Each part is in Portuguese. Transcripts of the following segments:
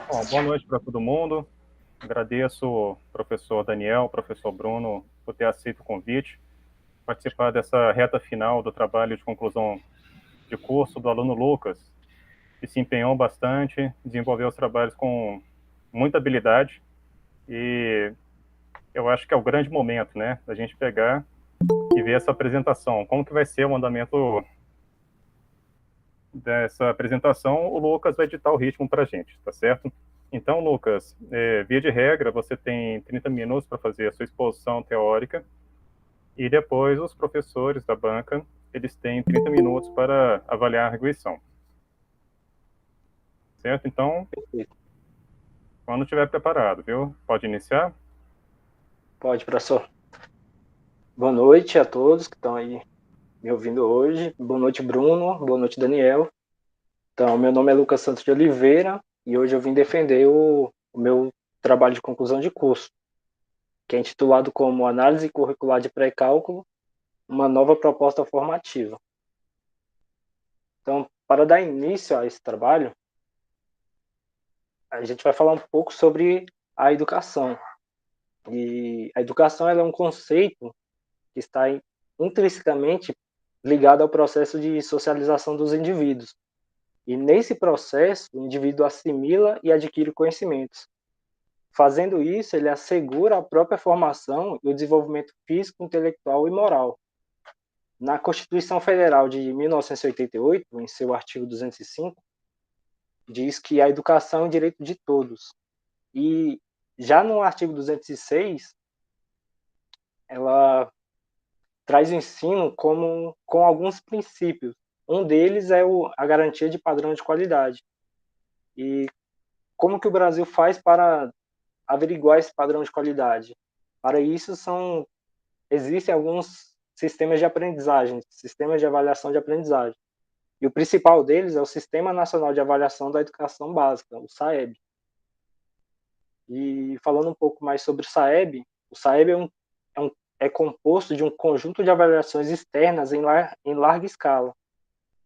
Bom, boa noite para todo mundo. Agradeço o professor Daniel, professor Bruno, por ter aceito o convite, participar dessa reta final do trabalho de conclusão de curso do aluno Lucas, que se empenhou bastante, desenvolveu os trabalhos com muita habilidade e eu acho que é o grande momento, né, da gente pegar e ver essa apresentação. Como que vai ser o andamento dessa apresentação? O Lucas vai ditar o ritmo para a gente, tá certo? Então, Lucas, via de regra, você tem 30 minutos para fazer a sua exposição teórica e depois os professores da banca, eles têm 30 minutos para avaliar a arguição, certo? Então, Perfeito. quando estiver preparado, viu? Pode iniciar? Pode, professor. Boa noite a todos que estão aí me ouvindo hoje. Boa noite, Bruno. Boa noite, Daniel. Então, meu nome é Lucas Santos de Oliveira e hoje eu vim defender o meu trabalho de conclusão de curso, que é intitulado como Análise Curricular de Pré-Cálculo, uma nova proposta formativa. Então, para dar início a esse trabalho, a gente vai falar um pouco sobre a educação. E a educação ela é um conceito que está intrinsecamente ligado ao processo de socialização dos indivíduos. E nesse processo, o indivíduo assimila e adquire conhecimentos. Fazendo isso, ele assegura a própria formação e o desenvolvimento físico, intelectual e moral. Na Constituição Federal de 1988, em seu artigo 205, diz que a educação é um direito de todos. E já no artigo 206, ela traz o ensino com alguns princípios. Um deles é a garantia de padrão de qualidade. E como que o Brasil faz para averiguar esse padrão de qualidade? Para isso, existem alguns sistemas de aprendizagem, sistemas de avaliação de aprendizagem. E o principal deles é o Sistema Nacional de Avaliação da Educação Básica, o SAEB. E falando um pouco mais sobre o SAEB é composto de um conjunto de avaliações externas em larga escala.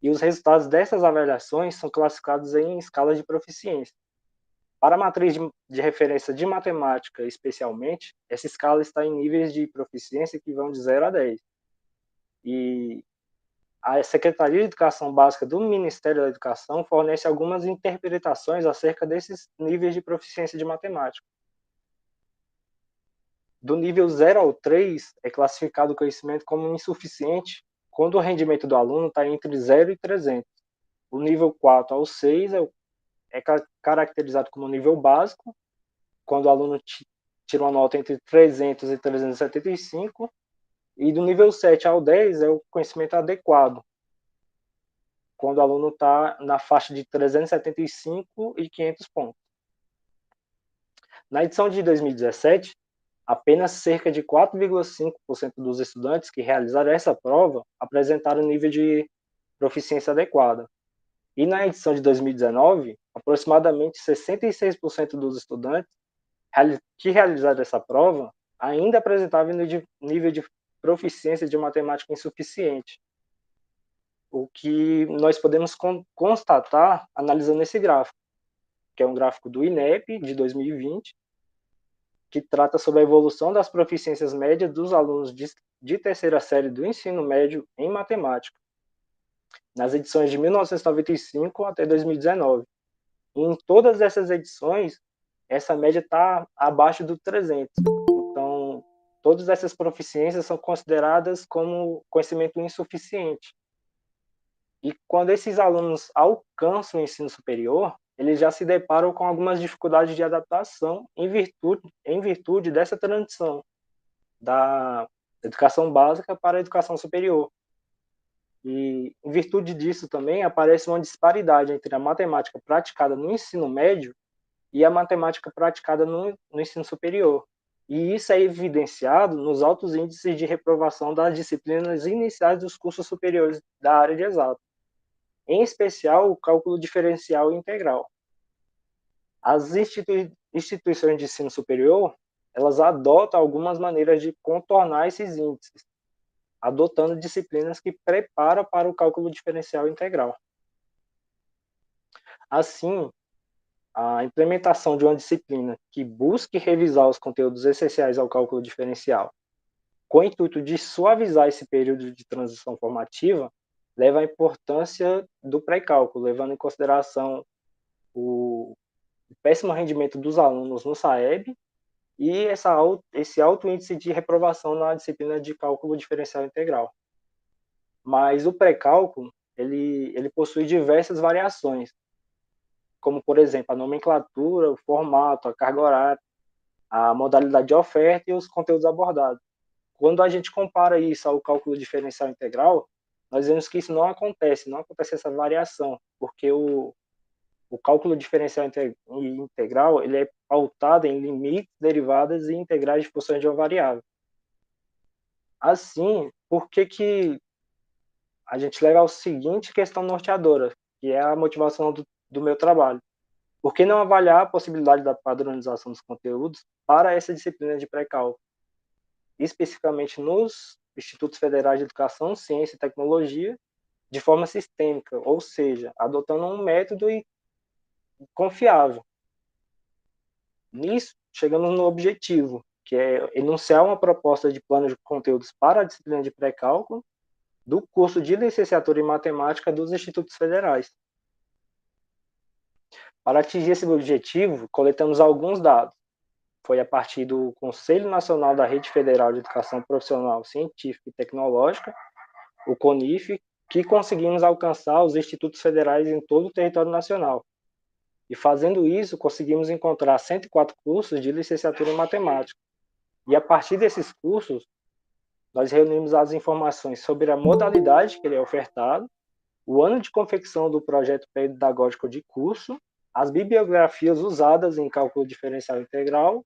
E os resultados dessas avaliações são classificados em escalas de proficiência. Para a matriz de referência de matemática, especialmente, essa escala está em níveis de proficiência que vão de 0 a 10. E a Secretaria de Educação Básica do Ministério da Educação fornece algumas interpretações acerca desses níveis de proficiência de matemática. Do nível 0 ao 3, é classificado o conhecimento como insuficiente quando o rendimento do aluno está entre 0 e 300. O nível 4 ao 6 é caracterizado como nível básico, quando o aluno tira uma nota entre 300 e 375, e do nível 7 ao 10 é o conhecimento adequado, quando o aluno está na faixa de 375 e 500 pontos. Na edição de 2017, apenas cerca de 4,5% dos estudantes que realizaram essa prova apresentaram nível de proficiência adequada. E na edição de 2019, aproximadamente 66% dos estudantes que realizaram essa prova ainda apresentavam nível de proficiência de matemática insuficiente, o que nós podemos constatar analisando esse gráfico, que é um gráfico do INEP de 2020, que trata sobre a evolução das proficiências médias dos alunos de terceira série do ensino médio em matemática, nas edições de 1995 até 2019. E em todas essas edições, essa média está abaixo do 300. Então, todas essas proficiências são consideradas como conhecimento insuficiente. E quando esses alunos alcançam o ensino superior, eles já se deparam com algumas dificuldades de adaptação em virtude dessa transição da educação básica para a educação superior. E, em virtude disso também, aparece uma disparidade entre a matemática praticada no ensino médio e a matemática praticada no ensino superior. E isso é evidenciado nos altos índices de reprovação das disciplinas iniciais dos cursos superiores da área de exato, em especial o cálculo diferencial e integral. As instituições de ensino superior, elas adotam algumas maneiras de contornar esses índices, adotando disciplinas que preparam para o cálculo diferencial e integral. Assim, a implementação de uma disciplina que busque revisar os conteúdos essenciais ao cálculo diferencial, com o intuito de suavizar esse período de transição formativa, leva à importância do pré-cálculo, levando em consideração o péssimo rendimento dos alunos no SAEB e esse alto índice de reprovação na disciplina de cálculo diferencial integral. Mas o pré-cálculo, ele possui diversas variações, como, por exemplo, a nomenclatura, o formato, a carga horária, a modalidade de oferta e os conteúdos abordados. Quando a gente compara isso ao cálculo diferencial integral, nós vemos que isso não acontece essa variação, porque o cálculo diferencial integral ele é pautado em limites, derivadas e integrais de funções de uma variável. Assim, por que a gente leva ao seguinte questão norteadora, que é a motivação do meu trabalho? Por que não avaliar a possibilidade da padronização dos conteúdos para essa disciplina de pré-cálculo, especificamente nos Institutos Federais de Educação, Ciência e Tecnologia, de forma sistêmica, ou seja, adotando um método confiável. Nisso, chegamos no objetivo, que é enunciar uma proposta de plano de conteúdos para a disciplina de pré-cálculo do curso de licenciatura em matemática dos Institutos Federais. Para atingir esse objetivo, coletamos alguns dados. Foi a partir do Conselho Nacional da Rede Federal de Educação Profissional Científica e Tecnológica, o CONIF, que conseguimos alcançar os institutos federais em todo o território nacional. E fazendo isso, conseguimos encontrar 104 cursos de licenciatura em matemática. E a partir desses cursos, nós reunimos as informações sobre a modalidade que ele é ofertado, o ano de confecção do projeto pedagógico de curso, as bibliografias usadas em cálculo diferencial integral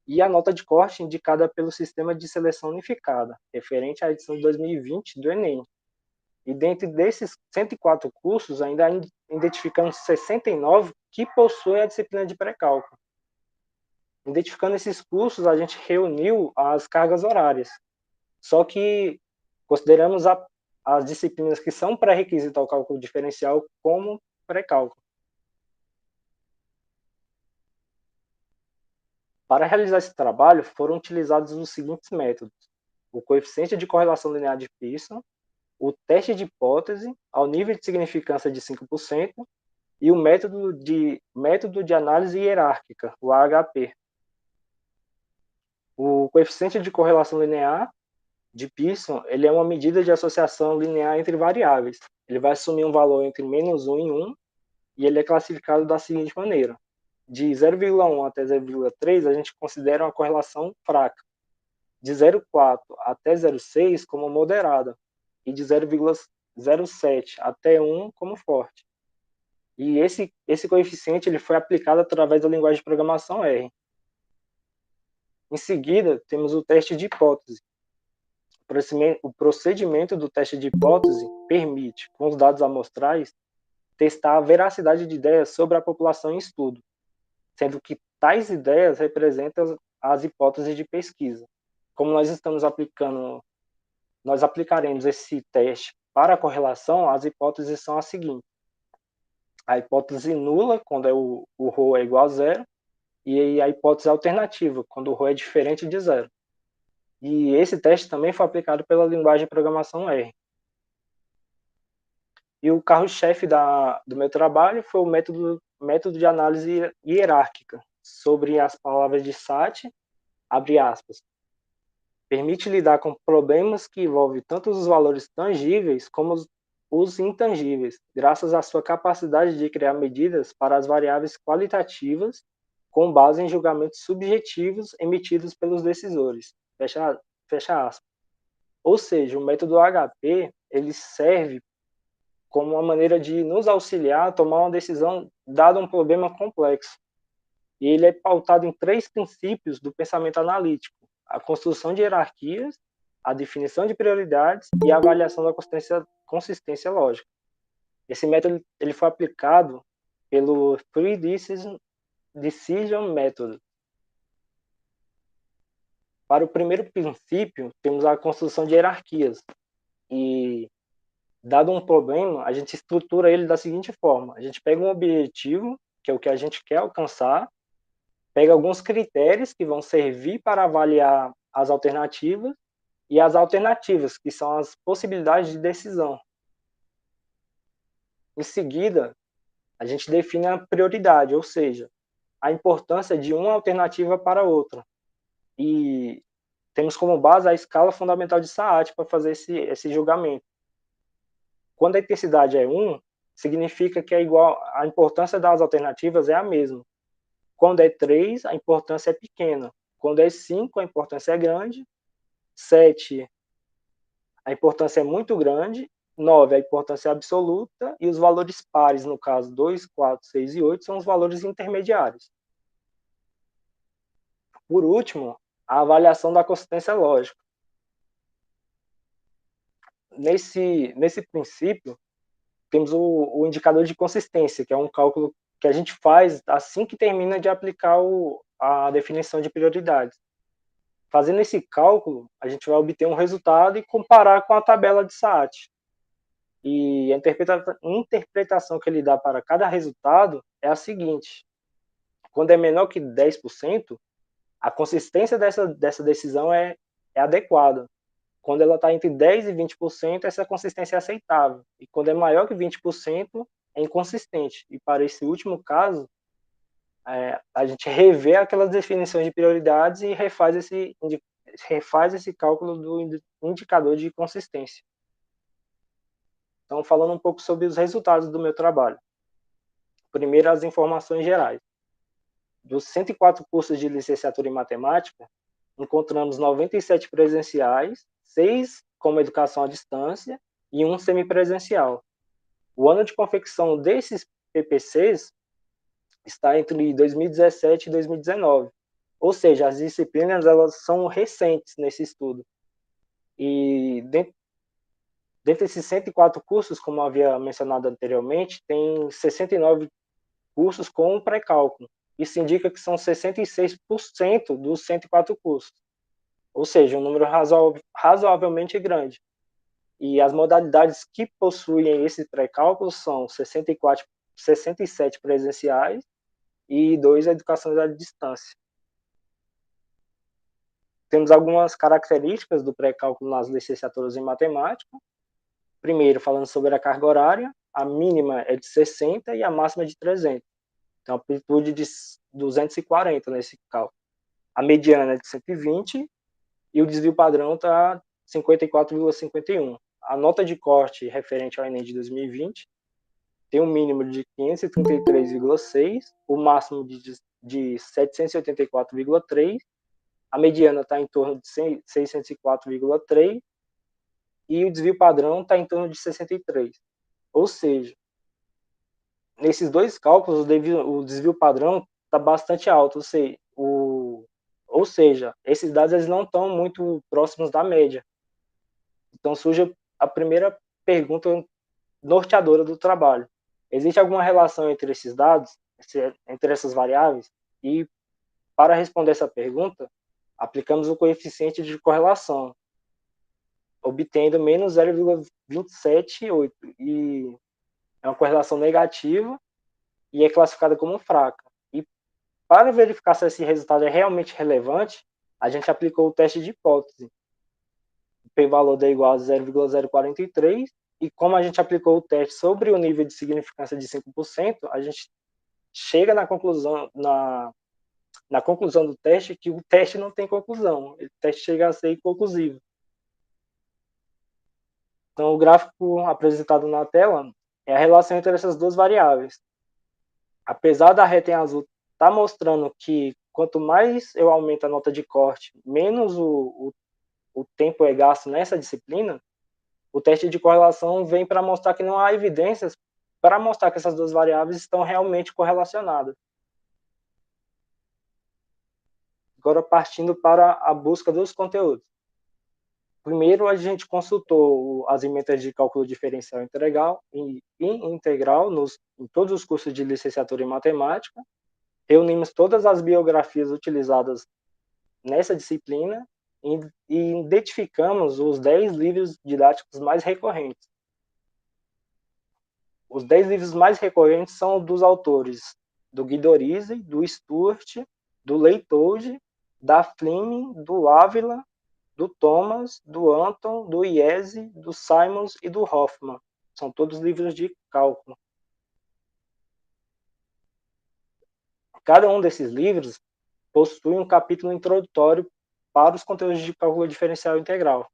e a nota de corte indicada pelo Sistema de Seleção Unificada, referente à edição de 2020 do Enem. E dentre desses 104 cursos, ainda identificamos 69 que possuem a disciplina de pré-cálculo. Identificando esses cursos, a gente reuniu as cargas horárias. Só que consideramos as disciplinas que são pré-requisito ao cálculo diferencial como pré-cálculo. Para realizar esse trabalho, foram utilizados os seguintes métodos: o coeficiente de correlação linear de Pearson, o teste de hipótese ao nível de significância de 5% e o método de análise hierárquica, o AHP. O coeficiente de correlação linear de Pearson, ele é uma medida de associação linear entre variáveis. Ele vai assumir um valor entre -1 e 1 e ele é classificado da seguinte maneira: de 0,1 até 0,3 a gente considera uma correlação fraca, de 0,4 até 0,6 como moderada e de 0,07 até 1 como forte. E esse coeficiente ele foi aplicado através da linguagem de programação R. Em seguida, temos o teste de hipótese. O procedimento do teste de hipótese permite, com os dados amostrais, testar a veracidade de ideias sobre a população em estudo, sendo que tais ideias representam as hipóteses de pesquisa. Como nós estamos aplicando, nós aplicaremos esse teste para a correlação, as hipóteses são as seguintes: a hipótese nula, quando o ρ é igual a zero, e a hipótese alternativa, quando o ρ é diferente de zero. E esse teste também foi aplicado pela linguagem de programação R. E o carro-chefe do meu trabalho foi o método de análise hierárquica, sobre as palavras de Sati, abre aspas. Permite lidar com problemas que envolvem tanto os valores tangíveis como os intangíveis, graças à sua capacidade de criar medidas para as variáveis qualitativas com base em julgamentos subjetivos emitidos pelos decisores. Fecha aspas. Ou seja, o método HP ele serve como uma maneira de nos auxiliar a tomar uma decisão dado um problema complexo. E ele é pautado em 3 princípios do pensamento analítico: a construção de hierarquias, a definição de prioridades e a avaliação da consistência lógica. Esse método ele foi aplicado pelo Free Decision Method. Para o primeiro princípio, temos a construção de hierarquias. E, dado um problema, a gente estrutura ele da seguinte forma: a gente pega um objetivo, que é o que a gente quer alcançar, pega alguns critérios que vão servir para avaliar as alternativas, e as alternativas, que são as possibilidades de decisão. Em seguida, a gente define a prioridade, ou seja, a importância de uma alternativa para outra. E temos como base a escala fundamental de Saat para fazer esse julgamento. Quando a intensidade é 1, significa que é igual, a importância das alternativas é a mesma. Quando é 3, a importância é pequena. Quando é 5, a importância é grande. 7, a importância é muito grande. 9, a importância é absoluta. E os valores pares, no caso 2, 4, 6 e 8, são os valores intermediários. Por último, a avaliação da consistência lógica. Nesse princípio, temos o indicador de consistência, que é um cálculo que a gente faz assim que termina de aplicar a definição de prioridades. Fazendo esse cálculo, a gente vai obter um resultado e comparar com a tabela de Saat. E a interpretação que ele dá para cada resultado é a seguinte: quando é menor que 10%, a consistência dessa decisão é adequada. Quando ela está entre 10% e 20%, essa consistência é aceitável. E quando é maior que 20%, é inconsistente. E para esse último caso, a gente revê aquelas definições de prioridades e refaz esse cálculo do indicador de consistência. Então, falando um pouco sobre os resultados do meu trabalho. Primeiro, as informações gerais. Dos 104 cursos de licenciatura em matemática, encontramos 97 presenciais, 6 como educação à distância e 1 semipresencial. O ano de confecção desses PPCs está entre 2017 e 2019, ou seja, as disciplinas elas são recentes nesse estudo. E dentre esses 104 cursos, como havia mencionado anteriormente, tem 69 cursos com pré-cálculo. Isso indica que são 66% dos 104 cursos, ou seja, um número razoavelmente grande. E as modalidades que possuem esse pré-cálculo são 67 presenciais e 2 educações à distância. Temos algumas características do pré-cálculo nas licenciaturas em matemática. Primeiro, falando sobre a carga horária, a mínima é de 60 e a máxima é de 300. Então, amplitude de 240 nesse cálculo. A mediana é de 120 e o desvio padrão está 54,51. A nota de corte referente ao Enem de 2020 tem um mínimo de 533,6, o máximo de 784,3, a mediana está em torno de 604,3 e o desvio padrão está em torno de 63. Ou seja, nesses dois cálculos, o desvio padrão está bastante alto, ou seja, esses dados eles não estão muito próximos da média. Então surge a primeira pergunta norteadora do trabalho. Existe alguma relação entre esses dados, entre essas variáveis? E para responder essa pergunta, aplicamos o coeficiente de correlação, obtendo menos 0,278, e é uma correlação negativa e é classificada como fraca. E para verificar se esse resultado é realmente relevante, a gente aplicou o teste de hipótese. O p-valor é igual a 0,043, e como a gente aplicou o teste sobre o nível de significância de 5%, a gente chega na conclusão do teste que o teste não tem conclusão. O teste chega a ser inconclusivo. Então, o gráfico apresentado na tela é a relação entre essas duas variáveis. Apesar da reta em azul estar mostrando que quanto mais eu aumento a nota de corte, menos o tempo é gasto nessa disciplina, o teste de correlação vem para mostrar que não há evidências para mostrar que essas duas variáveis estão realmente correlacionadas. Agora, partindo para a busca dos conteúdos. Primeiro, a gente consultou as emendas de cálculo diferencial integral e integral em todos os cursos de licenciatura em matemática, reunimos todas as biografias utilizadas nessa disciplina e identificamos os 10 livros didáticos mais recorrentes. Os 10 livros mais recorrentes são dos autores do Guidorizzi, do Stuart, do Leitoude, da Fleming, do Ávila, do Thomas, do Anton, do Iese, do Simons e do Hoffman. São todos livros de cálculo. Cada um desses livros possui um capítulo introdutório para os conteúdos de cálculo diferencial integral.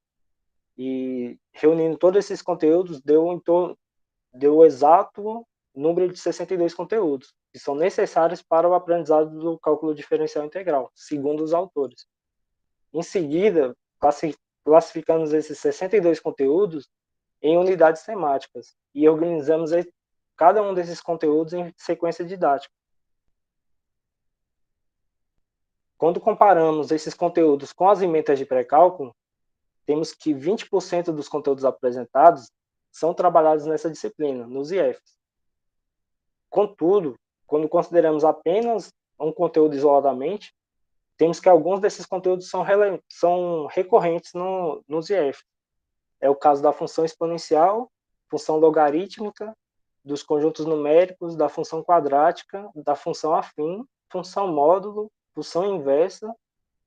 E reunindo todos esses conteúdos, deu o exato número de 62 conteúdos, que são necessários para o aprendizado do cálculo diferencial integral, segundo os autores. Em seguida, classificamos esses 62 conteúdos em unidades temáticas e organizamos cada um desses conteúdos em sequência didática. Quando comparamos esses conteúdos com as emendas de pré-cálculo, temos que 20% dos conteúdos apresentados são trabalhados nessa disciplina, nos IFs. Contudo, quando consideramos apenas um conteúdo isoladamente, temos que alguns desses conteúdos são recorrentes nos IFs. É o caso da função exponencial, função logarítmica, dos conjuntos numéricos, da função quadrática, da função afim, função módulo, função inversa,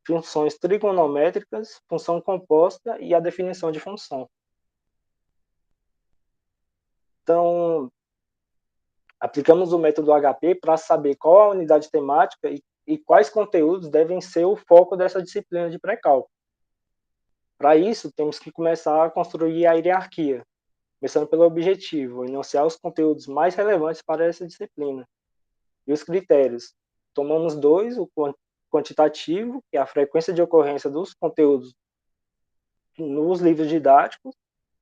funções trigonométricas, função composta e a definição de função. Então, aplicamos o método HP para saber qual a unidade temática e quais conteúdos devem ser o foco dessa disciplina de pré-cálculo. Para isso, temos que começar a construir a hierarquia, começando pelo objetivo, enunciar os conteúdos mais relevantes para essa disciplina. E os critérios. Tomamos dois, o quantitativo, que é a frequência de ocorrência dos conteúdos nos livros didáticos,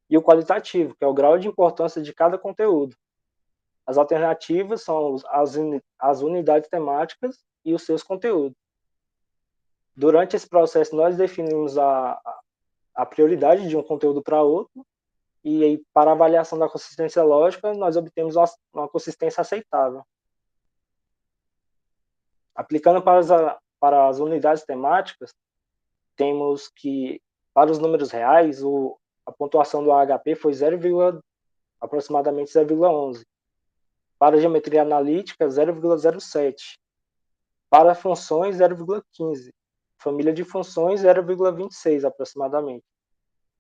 e o qualitativo, que é o grau de importância de cada conteúdo. As alternativas são as unidades temáticas e os seus conteúdos. Durante esse processo, nós definimos a prioridade de um conteúdo para outro, e aí, para a avaliação da consistência lógica, nós obtemos uma consistência aceitável. Aplicando para as unidades temáticas, temos que, para os números reais, a pontuação do AHP foi aproximadamente 0,11. Para a geometria analítica, 0,07. Para funções, 0,15. Família de funções, 0,26 aproximadamente.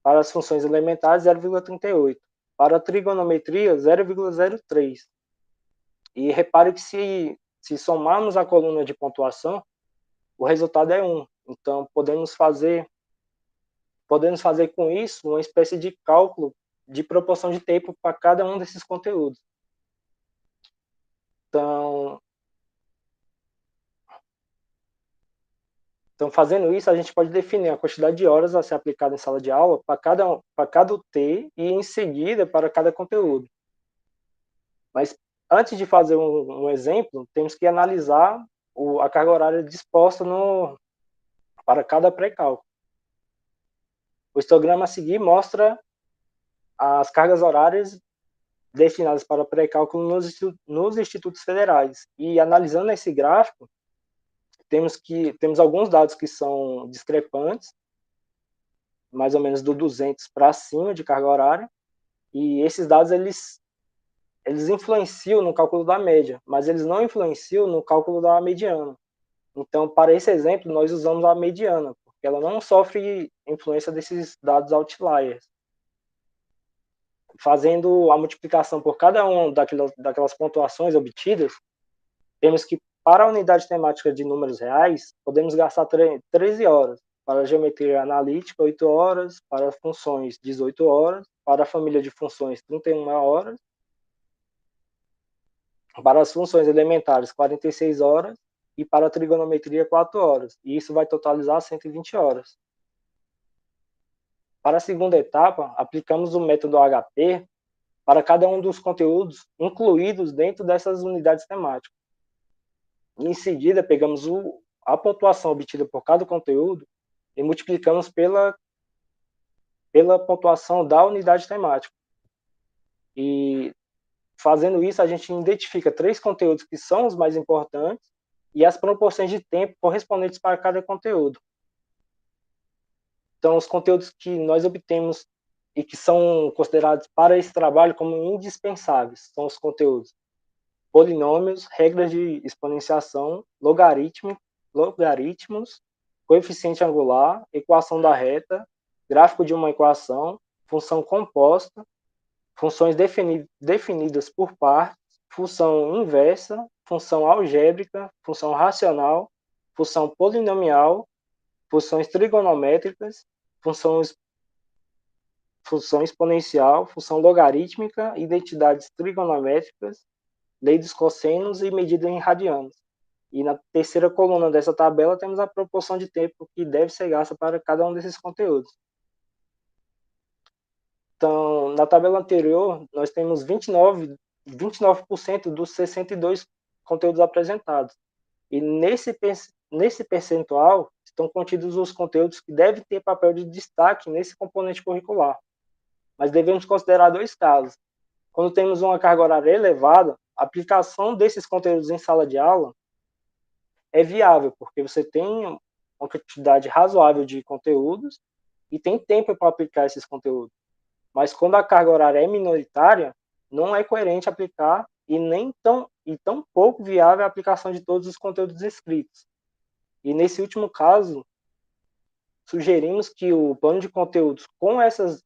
Para as funções elementares, 0,38. Para a trigonometria, 0,03. E repare que se somarmos a coluna de pontuação, o resultado é 1. Então, podemos fazer com isso uma espécie de cálculo de proporção de tempo para cada um desses conteúdos. Então, fazendo isso, a gente pode definir a quantidade de horas a ser aplicada em sala de aula para cada UT e, em seguida, para cada conteúdo. Mas, antes de fazer um exemplo, temos que analisar a carga horária disposta para cada pré-cálculo. O histograma a seguir mostra as cargas horárias destinadas para pré-cálculo nos institutos federais. E, analisando esse gráfico, temos alguns dados que são discrepantes, mais ou menos do 200 para cima de carga horária, e esses dados eles influenciam no cálculo da média, mas eles não influenciam no cálculo da mediana. Então, para esse exemplo, nós usamos a mediana, porque ela não sofre influência desses dados outliers. Fazendo a multiplicação por cada uma daquelas pontuações obtidas, temos que, para a unidade temática de números reais, podemos gastar 13 horas, para a geometria analítica, 8 horas, para funções, 18 horas, para a família de funções, 31 horas, para as funções elementares, 46 horas, e para a trigonometria, 4 horas. E isso vai totalizar 120 horas. Para a segunda etapa, aplicamos o método HP para cada um dos conteúdos incluídos dentro dessas unidades temáticas. Em seguida, pegamos a pontuação obtida por cada conteúdo e multiplicamos pela pontuação da unidade temática. E, fazendo isso, a gente identifica 3 conteúdos que são os mais importantes e as proporções de tempo correspondentes para cada conteúdo. Então, os conteúdos que nós obtemos e que são considerados para esse trabalho como indispensáveis são os conteúdos polinômios, regras de exponenciação, logaritmos, coeficiente angular, equação da reta, gráfico de uma equação, função composta, funções definidas por partes, função inversa, função algébrica, função racional, função polinomial, funções trigonométricas, função exponencial, função logarítmica, identidades trigonométricas, lei dos cossenos e medida em radianos. E na terceira coluna dessa tabela temos a proporção de tempo que deve ser gasta para cada um desses conteúdos. Então, na tabela anterior, nós temos 29% dos 62 conteúdos apresentados. E nesse percentual estão contidos os conteúdos que devem ter papel de destaque nesse componente curricular. Mas devemos considerar dois casos. Quando temos uma carga horária elevada, a aplicação desses conteúdos em sala de aula é viável, porque você tem uma quantidade razoável de conteúdos e tem tempo para aplicar esses conteúdos. Mas quando a carga horária é minoritária, não é coerente aplicar e tão pouco viável a aplicação de todos os conteúdos escritos. E nesse último caso, sugerimos que o plano de conteúdos com esses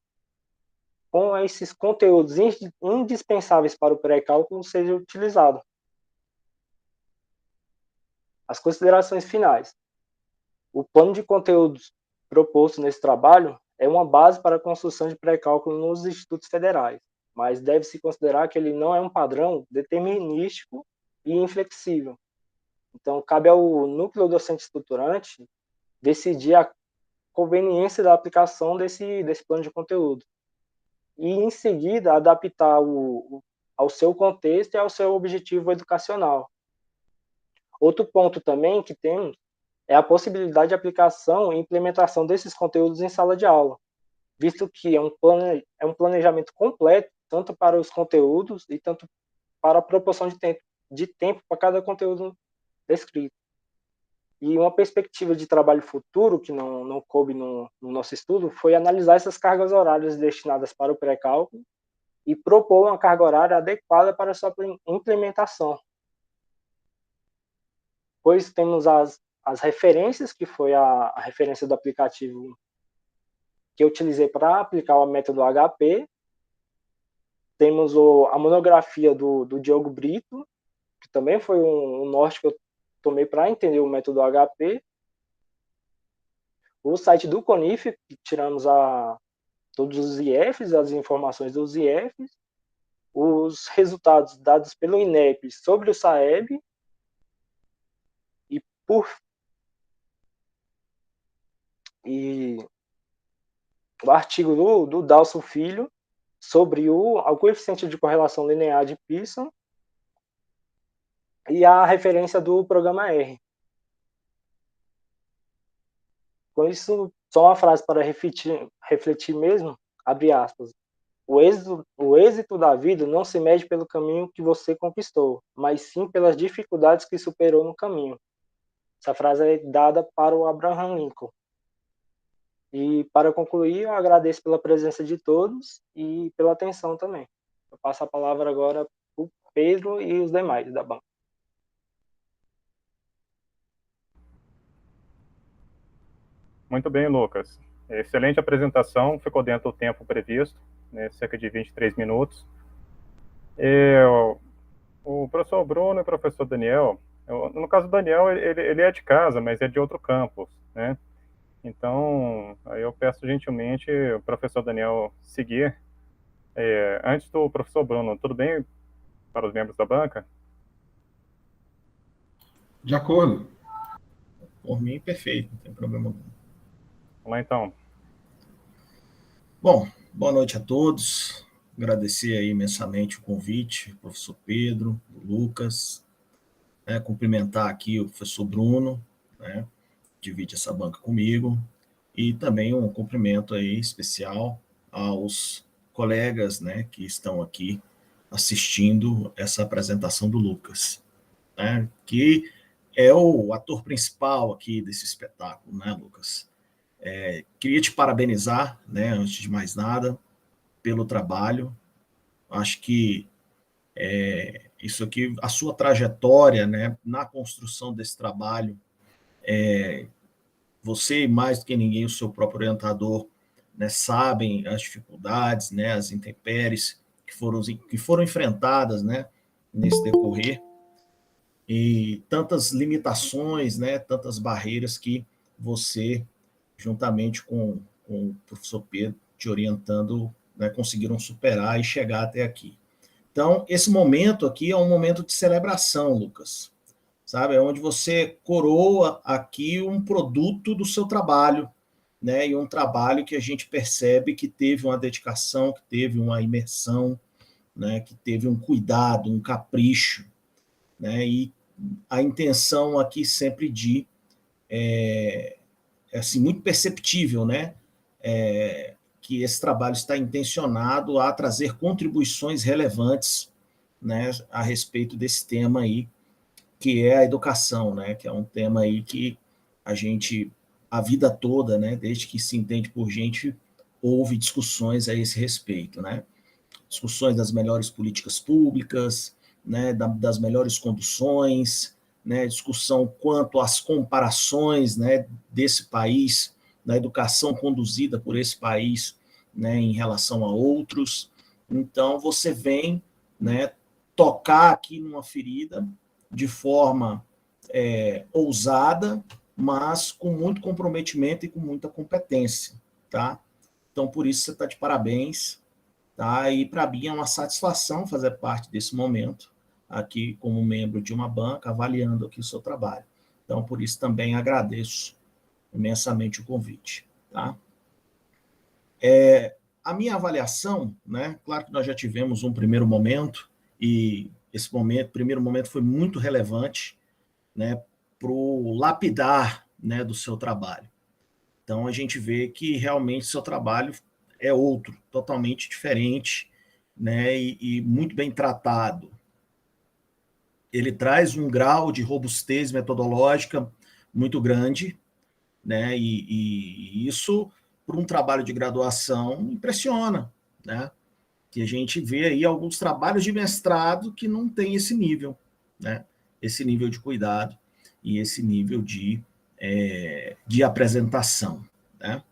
conteúdos indispensáveis para o pré-cálculo seja utilizado. As considerações finais. O plano de conteúdos proposto nesse trabalho é uma base para a construção de pré-cálculo nos institutos federais, mas deve-se considerar que ele não é um padrão determinístico e inflexível. Então, cabe ao núcleo docente estruturante decidir a conveniência da aplicação desse plano de conteúdo e, em seguida, adaptar ao seu contexto e ao seu objetivo educacional. Outro ponto também que temos é a possibilidade de aplicação e implementação desses conteúdos em sala de aula, visto que é um planejamento completo, tanto para os conteúdos e tanto para a proporção de tempo para cada conteúdo descrito. E uma perspectiva de trabalho futuro, que não coube no nosso estudo, foi analisar essas cargas horárias destinadas para o pré-cálculo e propor uma carga horária adequada para a sua implementação. Pois temos as referências, que foi a referência do aplicativo que eu utilizei para aplicar o método HP. Temos a monografia do Diogo Brito, que também foi um norte que eu tomei para entender o método HP. O site do CONIF, que tiramos todos os IFs, as informações dos IFs. Os resultados dados pelo INEP sobre o SAEB. E o artigo do Dalson Filho sobre o coeficiente de correlação linear de Pearson e a referência do programa R. Com isso, só uma frase para refletir mesmo, abre aspas. O êxito da vida não se mede pelo caminho que você conquistou, mas sim pelas dificuldades que superou no caminho. Essa frase é dada para o Abraham Lincoln. E, para concluir, eu agradeço pela presença de todos e pela atenção também. Eu passo a palavra agora para o Pedro e os demais da banca. Muito bem, Lucas. Excelente apresentação, ficou dentro do tempo previsto, né, cerca de 23 minutos. O professor Bruno e o professor Daniel, no caso do Daniel, ele é de casa, mas é de outro campus, né? Então, aí eu peço gentilmente o professor Daniel seguir. Antes do professor Bruno, tudo bem para os membros da banca? De acordo. Por mim, perfeito, não tem problema algum. Vamos lá, então. Bom, boa noite a todos. Agradecer aí imensamente o convite, professor Pedro, o Lucas, né, cumprimentar aqui o professor Bruno, né, divide essa banca comigo, e também um cumprimento aí especial aos colegas, né, que estão aqui assistindo essa apresentação do Lucas, né, que é o ator principal aqui desse espetáculo, né, Lucas? Queria te parabenizar, né, antes de mais nada, pelo trabalho. Acho que Isso aqui, a sua trajetória, né, na construção desse trabalho, você, mais do que ninguém, o seu próprio orientador, né, sabem as dificuldades, né, as intempéries que foram enfrentadas, né, nesse decorrer, e tantas limitações, né, tantas barreiras que você, juntamente com o professor Pedro, te orientando, né, conseguiram superar e chegar até aqui. Então, esse momento aqui é um momento de celebração, Lucas, sabe? É onde você coroa aqui um produto do seu trabalho, né? E um trabalho que a gente percebe que teve uma dedicação, que teve uma imersão, né? Que teve um cuidado, um capricho, né? E a intenção aqui sempre de assim, muito perceptível, né? Que esse trabalho está intencionado a trazer contribuições relevantes, né, a respeito desse tema aí, que é a educação, né, que é um tema aí que a gente, a vida toda, né, desde que se entende por gente, houve discussões a esse respeito, né, discussões das melhores políticas públicas, né, das melhores conduções, né, discussão quanto às comparações, né, desse país, da educação conduzida por esse país, né, em relação a outros. Então, você vem, né, tocar aqui numa ferida de forma ousada, mas com muito comprometimento e com muita competência, tá? Então, por isso você está de parabéns, tá? E para mim é uma satisfação fazer parte desse momento aqui como membro de uma banca, avaliando aqui o seu trabalho. Então, por isso também agradeço imensamente o convite, tá? A minha avaliação, né? Claro que nós já tivemos um primeiro momento e esse primeiro momento foi muito relevante, né? Para o lapidar, né? Do seu trabalho. Então a gente vê que realmente seu trabalho é outro, totalmente diferente, né? E muito bem tratado. Ele traz um grau de robustez metodológica muito grande, né? E isso, para um trabalho de graduação, impressiona, né? Que a gente vê aí alguns trabalhos de mestrado que não tem esse nível, né? Esse nível de cuidado e esse nível de apresentação, né?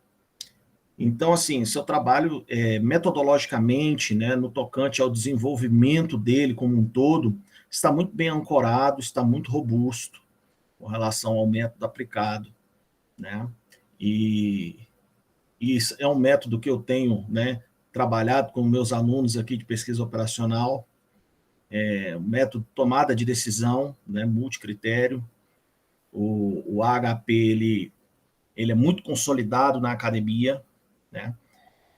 Então, assim, seu trabalho metodologicamente, né, no tocante ao desenvolvimento dele como um todo, está muito bem ancorado, está muito robusto com relação ao método aplicado, né? E isso é um método que eu tenho, né, trabalhado com meus alunos aqui de pesquisa operacional, método tomada de decisão, né, multicritério. O AHP ele é muito consolidado na academia, né?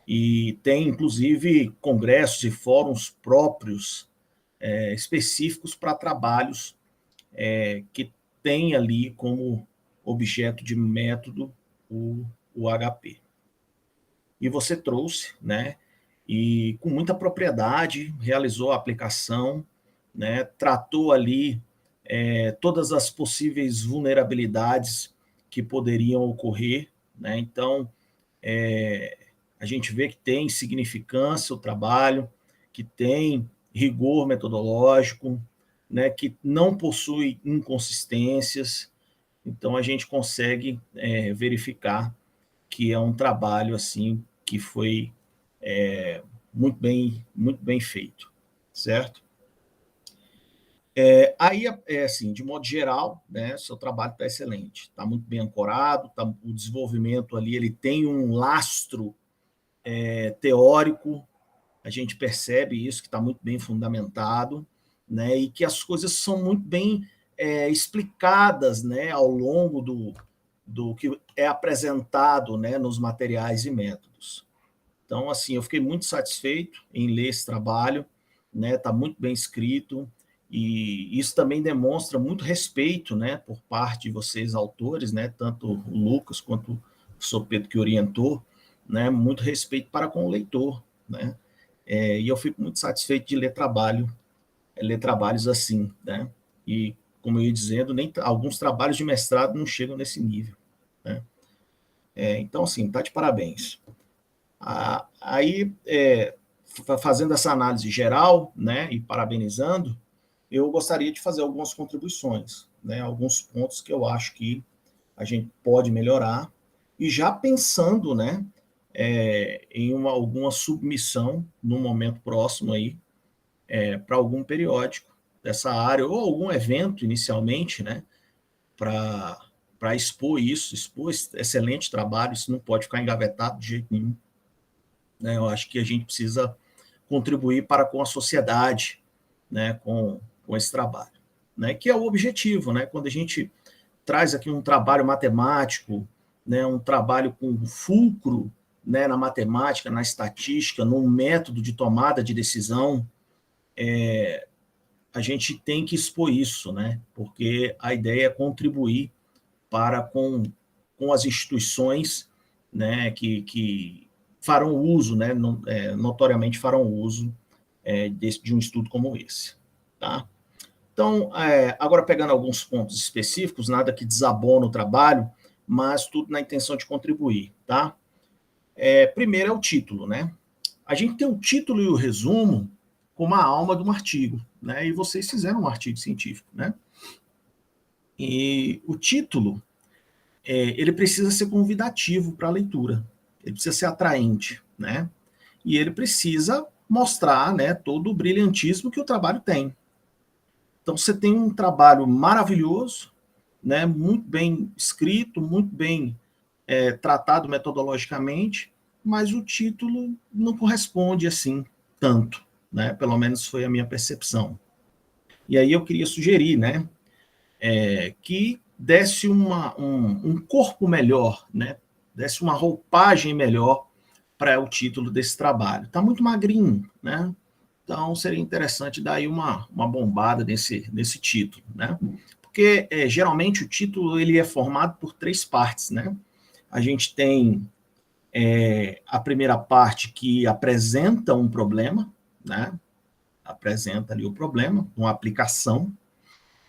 E tem, inclusive, congressos e fóruns próprios específicos para trabalhos que têm ali como objeto de método o HP. E você trouxe, né? E com muita propriedade realizou a aplicação, né? Tratou ali todas as possíveis vulnerabilidades que poderiam ocorrer, né? Então, a gente vê que tem significância o trabalho, que tem rigor metodológico, né, que não possui inconsistências. Então, a gente consegue verificar que é um trabalho assim que foi muito bem feito, certo? Aí, assim, de modo geral, né, seu trabalho está excelente, está muito bem ancorado, o desenvolvimento ali ele tem um lastro teórico, a gente percebe isso, que está muito bem fundamentado, né, e que as coisas são muito bem explicadas, né, ao longo do que é apresentado, né, nos materiais e métodos. Então, assim, eu fiquei muito satisfeito em ler esse trabalho, né, está muito bem escrito, e isso também demonstra muito respeito, né, por parte de vocês, autores, né, tanto o Lucas quanto o professor Pedro que orientou, né, muito respeito para com o leitor, né, e eu fico muito satisfeito de ler trabalhos assim, né, e como eu ia dizendo, alguns trabalhos de mestrado não chegam nesse nível, né. Então, assim, tá de parabéns. Aí, fazendo essa análise geral, né, e parabenizando, eu gostaria de fazer algumas contribuições, né, alguns pontos que eu acho que a gente pode melhorar, e já pensando, né, em alguma submissão no momento próximo aí, para algum periódico dessa área, ou algum evento inicialmente, né, para expor isso, expor esse excelente trabalho. Isso não pode ficar engavetado de jeito nenhum. Né? Eu acho que a gente precisa contribuir para com a sociedade, né, com esse trabalho, né, que é o objetivo, né, quando a gente traz aqui um trabalho matemático, né, um trabalho com fulcro, né, na matemática, na estatística, num método de tomada de decisão, a gente tem que expor isso, né, porque a ideia é contribuir para com as instituições, né, que farão uso, né, notoriamente farão uso de um estudo como esse. Tá? Então, agora pegando alguns pontos específicos, nada que desabona o trabalho, mas tudo na intenção de contribuir. Tá? Primeiro é o título. Né? A gente tem o título e o resumo como a alma de um artigo, né? E vocês fizeram um artigo científico. Né? E o título, ele precisa ser convidativo para a leitura, ele precisa ser atraente, né? E ele precisa mostrar, né, todo o brilhantismo que o trabalho tem. Então, você tem um trabalho maravilhoso, né, muito bem escrito, muito bem tratado metodologicamente, mas o título não corresponde assim tanto, né? Pelo menos foi a minha percepção. E aí eu queria sugerir, né, que desse um corpo melhor, né? Desse uma roupagem melhor para o título desse trabalho. Está muito magrinho, né? Então seria interessante dar aí uma bombada nesse título, né? Porque geralmente o título ele é formado por 3 partes, né? A gente tem a primeira parte que apresenta um problema, né? Apresenta ali o problema, uma aplicação.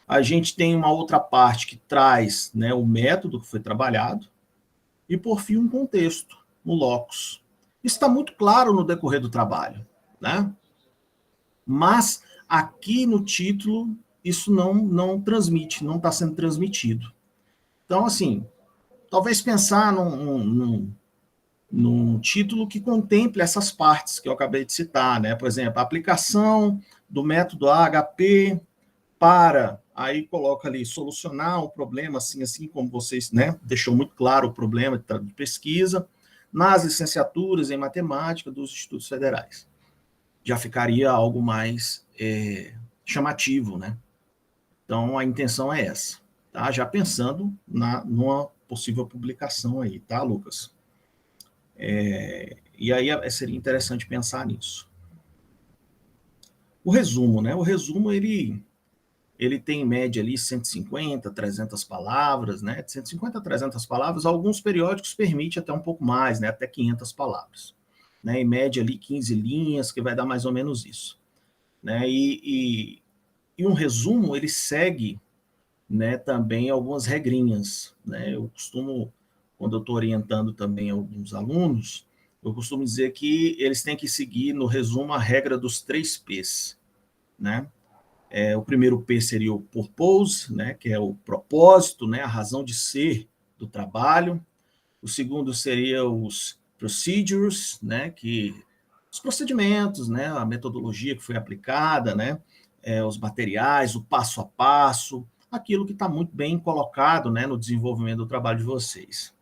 A gente tem uma outra parte que traz, né, o método que foi trabalhado, e, por fim, um contexto, um locus. Isso está muito claro no decorrer do trabalho, né? Mas aqui no título isso não transmite, não está sendo transmitido. Então, assim, talvez pensar num título que contemple essas partes que eu acabei de citar, né? Por exemplo, a aplicação do método AHP para, aí coloca ali, solucionar o problema, assim como vocês, né, deixou muito claro o problema de pesquisa, nas licenciaturas em matemática dos institutos federais. Já ficaria algo mais chamativo, né? Então, a intenção é essa, tá? Já pensando numa possível publicação aí, tá, Lucas? E aí seria interessante pensar nisso. O resumo, né? O resumo, ele tem em média ali 150, 300 palavras, né? De 150 a 300 palavras, alguns periódicos permitem até um pouco mais, né? Até 500 palavras. Né? Em média ali 15 linhas, que vai dar mais ou menos isso. Né? E um resumo, ele segue, né, também algumas regrinhas. Né? Eu costumo, quando eu estou orientando também alguns alunos, eu costumo dizer que eles têm que seguir no resumo a regra dos 3 P's, né? O primeiro P seria o purpose, né, que é o propósito, né, a razão de ser do trabalho. O segundo seria os procedures, né, que os procedimentos, né, a metodologia que foi aplicada, né, os materiais, o passo a passo, aquilo que está muito bem colocado, né, no desenvolvimento do trabalho de vocês.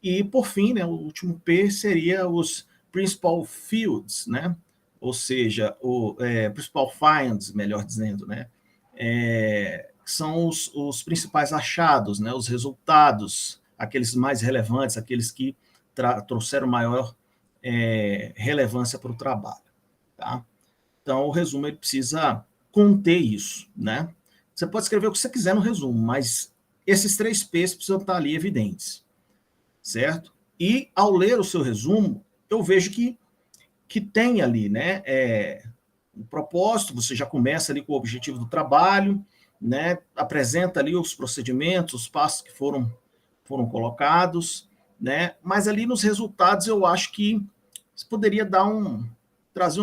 E, por fim, né, o último P seria os principal fields, né, ou seja, principal finds, melhor dizendo, né, são os principais achados, né, os resultados, aqueles mais relevantes, aqueles que trouxeram maior relevância para o trabalho. Tá? Então, o resumo ele precisa conter isso. Né? Você pode escrever o que você quiser no resumo, mas esses 3 P's precisam estar ali evidentes. Certo? E, ao ler o seu resumo, eu vejo que tem ali, né, o propósito, você já começa ali com o objetivo do trabalho, né, apresenta ali os procedimentos, os passos que foram colocados, né, mas ali nos resultados eu acho que você poderia dar trazer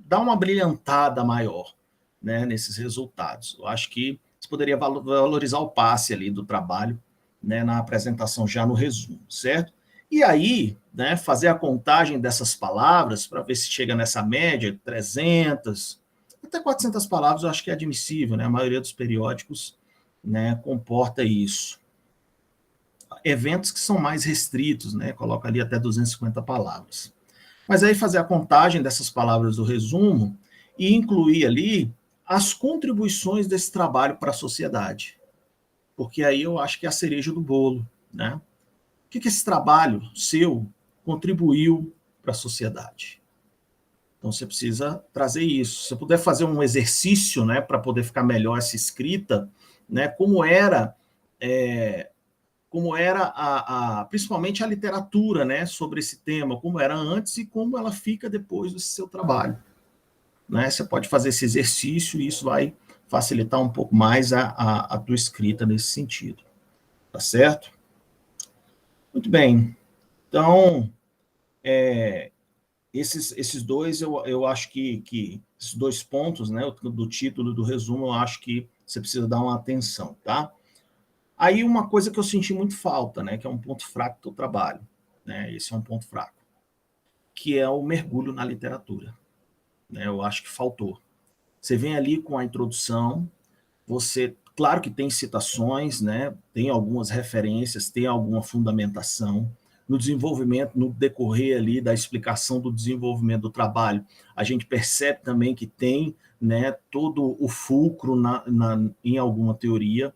dar uma brilhantada maior, né, nesses resultados. Eu acho que você poderia valorizar o passe ali do trabalho, né, na apresentação, já no resumo, certo? E aí, né, fazer a contagem dessas palavras para ver se chega nessa média, 300, até 400 palavras eu acho que é admissível, né? A maioria dos periódicos, né, comporta isso. Eventos que são mais restritos, né, coloca ali até 250 palavras. Mas aí fazer a contagem dessas palavras do resumo e incluir ali as contribuições desse trabalho para a sociedade. Porque aí eu acho que é a cereja do bolo, né? O que esse trabalho seu contribuiu para a sociedade? Então você precisa trazer isso. Se você puder fazer um exercício, né, para poder ficar melhor essa escrita, né, como era principalmente a literatura, né, sobre esse tema, como era antes e como ela fica depois do seu trabalho. Né? Você pode fazer esse exercício e isso vai facilitar um pouco mais a tua escrita nesse sentido. Tá certo? Muito bem. Então, esses dois, eu acho que esses 2 pontos, né, do título do resumo, eu acho que você precisa dar uma atenção, tá? Aí uma coisa que eu senti muito falta, né, que é um ponto fraco do trabalho, né, esse é um ponto fraco, que é o mergulho na literatura. Né, eu acho que faltou. Você vem ali com a introdução, você, claro que tem citações, né, tem algumas referências, tem alguma fundamentação, no desenvolvimento, no decorrer ali da explicação do desenvolvimento do trabalho, a gente percebe também que tem, né, todo o fulcro em alguma teoria,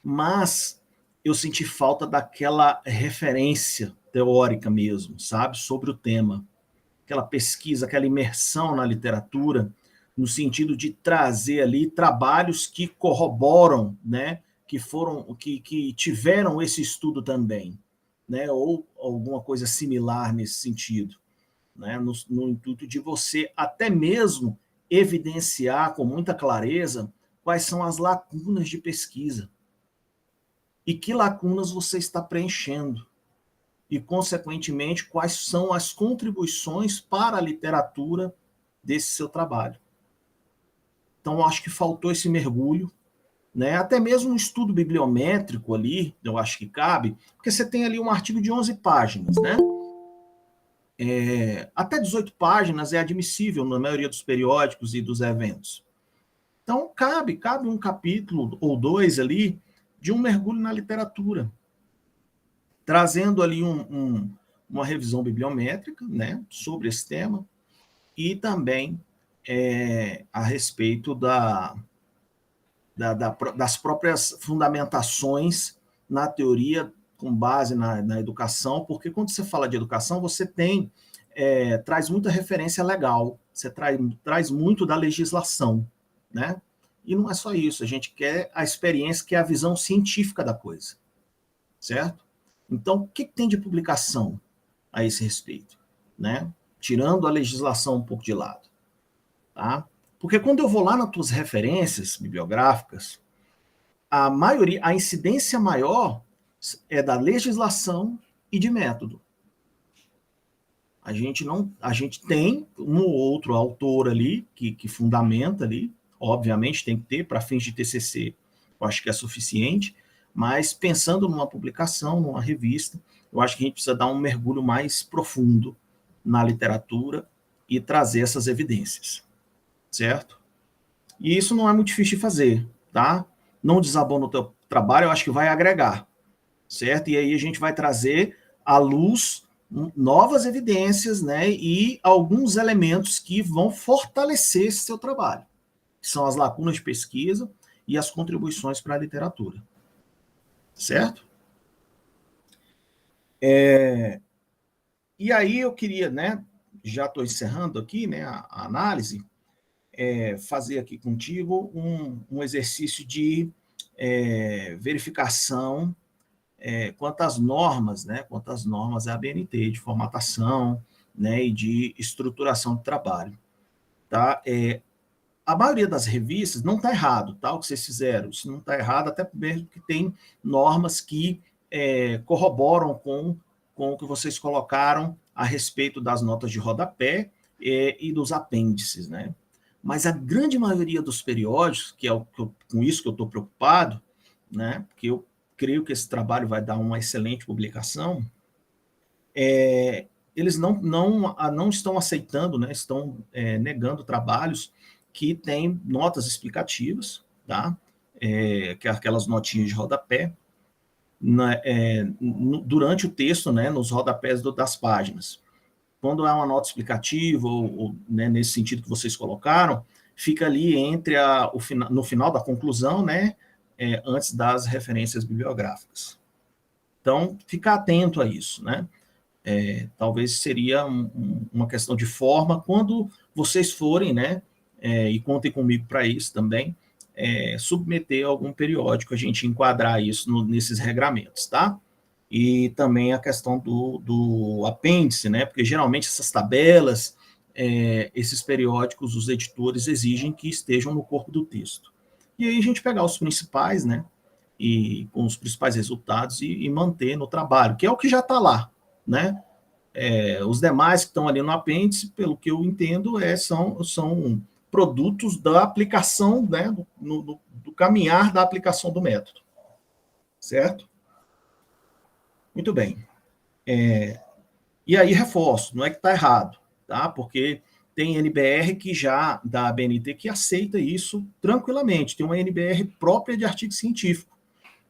mas eu senti falta daquela referência teórica mesmo, sabe, sobre o tema, aquela pesquisa, aquela imersão na literatura, no sentido de trazer ali trabalhos que corroboram, né, que tiveram esse estudo também, né, ou alguma coisa similar nesse sentido, né, no intuito de você até mesmo evidenciar com muita clareza quais são as lacunas de pesquisa e que lacunas você está preenchendo e, consequentemente, quais são as contribuições para a literatura desse seu trabalho. Então, eu acho que faltou esse mergulho, né? Até mesmo um estudo bibliométrico ali, eu acho que cabe, porque você tem ali um artigo de 11 páginas, né? Até 18 páginas é admissível na maioria dos periódicos e dos eventos. Então, cabe um capítulo ou 2 ali de um mergulho na literatura, trazendo ali uma revisão bibliométrica, né, sobre esse tema, e também a respeito das próprias fundamentações na teoria com base na educação, porque quando você fala de educação, você traz muita referência legal, você traz muito da legislação, né? E não é só isso, a gente quer a experiência, que é a visão científica da coisa, certo? Então, o que tem de publicação a esse respeito, né? Tirando a legislação um pouco de lado, tá? Porque quando eu vou lá nas tuas referências bibliográficas, a incidência maior é da legislação e de método. A gente tem um ou outro autor ali que fundamenta ali, obviamente tem que ter para fins de TCC, eu acho que é suficiente, mas pensando numa publicação, numa revista, eu acho que a gente precisa dar um mergulho mais profundo na literatura e trazer essas evidências, certo? E isso não é muito difícil de fazer, tá? Não desabona o teu trabalho, eu acho que vai agregar, certo? E aí a gente vai trazer à luz novas evidências, né, e alguns elementos que vão fortalecer esse seu trabalho, que são as lacunas de pesquisa e as contribuições para a literatura, certo? E aí eu queria, né, já estou encerrando aqui, né, a análise, fazer aqui contigo um exercício de verificação quanto às normas, né, quanto às normas da ABNT, de formatação, né, e de estruturação de trabalho. Tá? A maioria das revistas não está errado, tá? O que vocês fizeram, isso não está errado, até mesmo que tem normas que corroboram com o que vocês colocaram a respeito das notas de rodapé e dos apêndices, né? Mas a grande maioria dos periódicos, que é com isso que eu estou preocupado, né? Porque eu creio que esse trabalho vai dar uma excelente publicação, eles não estão aceitando, né? Estão negando trabalhos que têm notas explicativas, tá? Que é aquelas notinhas de rodapé, durante o texto, né? Nos rodapés das páginas. Quando há uma nota explicativa, ou né, nesse sentido que vocês colocaram, fica ali no final da conclusão, né, antes das referências bibliográficas. Então, ficar atento a isso, né? Talvez seria uma questão de forma, quando vocês forem, né, e contem comigo para isso também, submeter algum periódico, a gente enquadrar isso nesses regramentos, tá? E também a questão do apêndice, né? Porque geralmente essas tabelas, esses periódicos, os editores exigem que estejam no corpo do texto. E aí a gente pegar os principais, né? E com os principais resultados e manter no trabalho, que é o que já está lá, né? Os demais que estão ali no apêndice, pelo que eu entendo, são produtos da aplicação, né? Do caminhar da aplicação do método, certo? Muito bem. E aí, reforço, não é que está errado, tá? Porque tem NBR que já, da ABNT, que aceita isso tranquilamente. Tem uma NBR própria de artigo científico,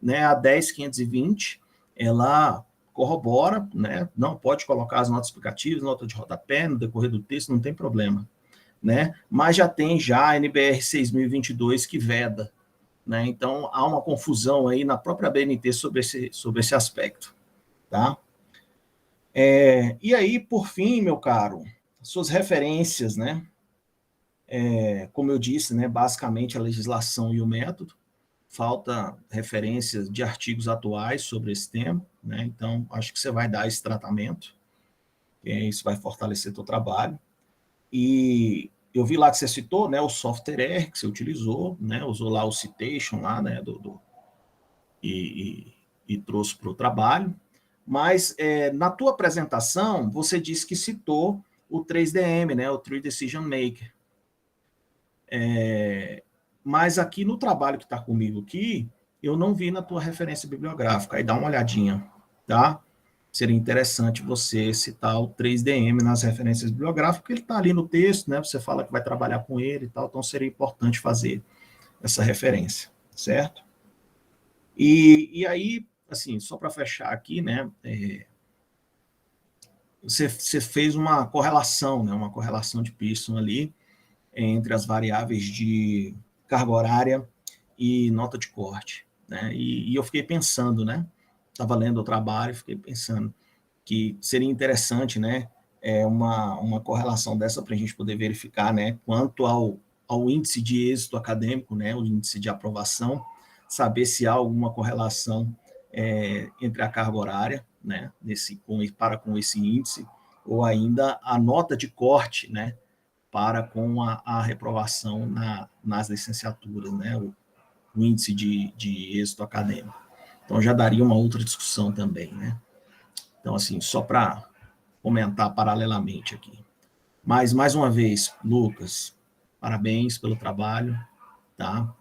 né? A 10520, ela corrobora, né? Não pode colocar as notas explicativas, nota de rodapé, no decorrer do texto, não tem problema, né? Mas já tem a NBR 6022 que veda, né? Então, há uma confusão aí na própria ABNT sobre esse aspecto. Tá? E aí, por fim, meu caro, suas referências, né? Como eu disse, né, basicamente a legislação e o método, falta referências de artigos atuais sobre esse tema, né? Então, acho que você vai dar esse tratamento, isso vai fortalecer teu trabalho. E eu vi lá que você citou, né, o software R que você utilizou, né, usou lá o citation lá, né, e trouxe para o trabalho. Mas na tua apresentação, você disse que citou o 3DM, né, o Tree Decision Maker. Mas aqui no trabalho que está comigo aqui, eu não vi na tua referência bibliográfica. Aí dá uma olhadinha, tá? Seria interessante você citar o 3DM nas referências bibliográficas, porque ele está ali no texto, né? Você fala que vai trabalhar com ele e tal, então seria importante fazer essa referência, certo? E aí, assim, só para fechar aqui, né, você fez uma correlação, né, uma correlação de Pearson ali entre as variáveis de carga horária e nota de corte, né, e eu fiquei pensando, né, estava lendo o trabalho, fiquei pensando que seria interessante, né, uma correlação dessa para a gente poder verificar, né, quanto ao índice de êxito acadêmico, né, o índice de aprovação, saber se há alguma correlação entre a carga horária, né, com esse índice, ou ainda a nota de corte, né, com a reprovação nas licenciaturas, né, o índice de êxito acadêmico. Então, já daria uma outra discussão também, né. Então, assim, só para comentar paralelamente aqui. Mas, mais uma vez, Lucas, parabéns pelo trabalho, tá?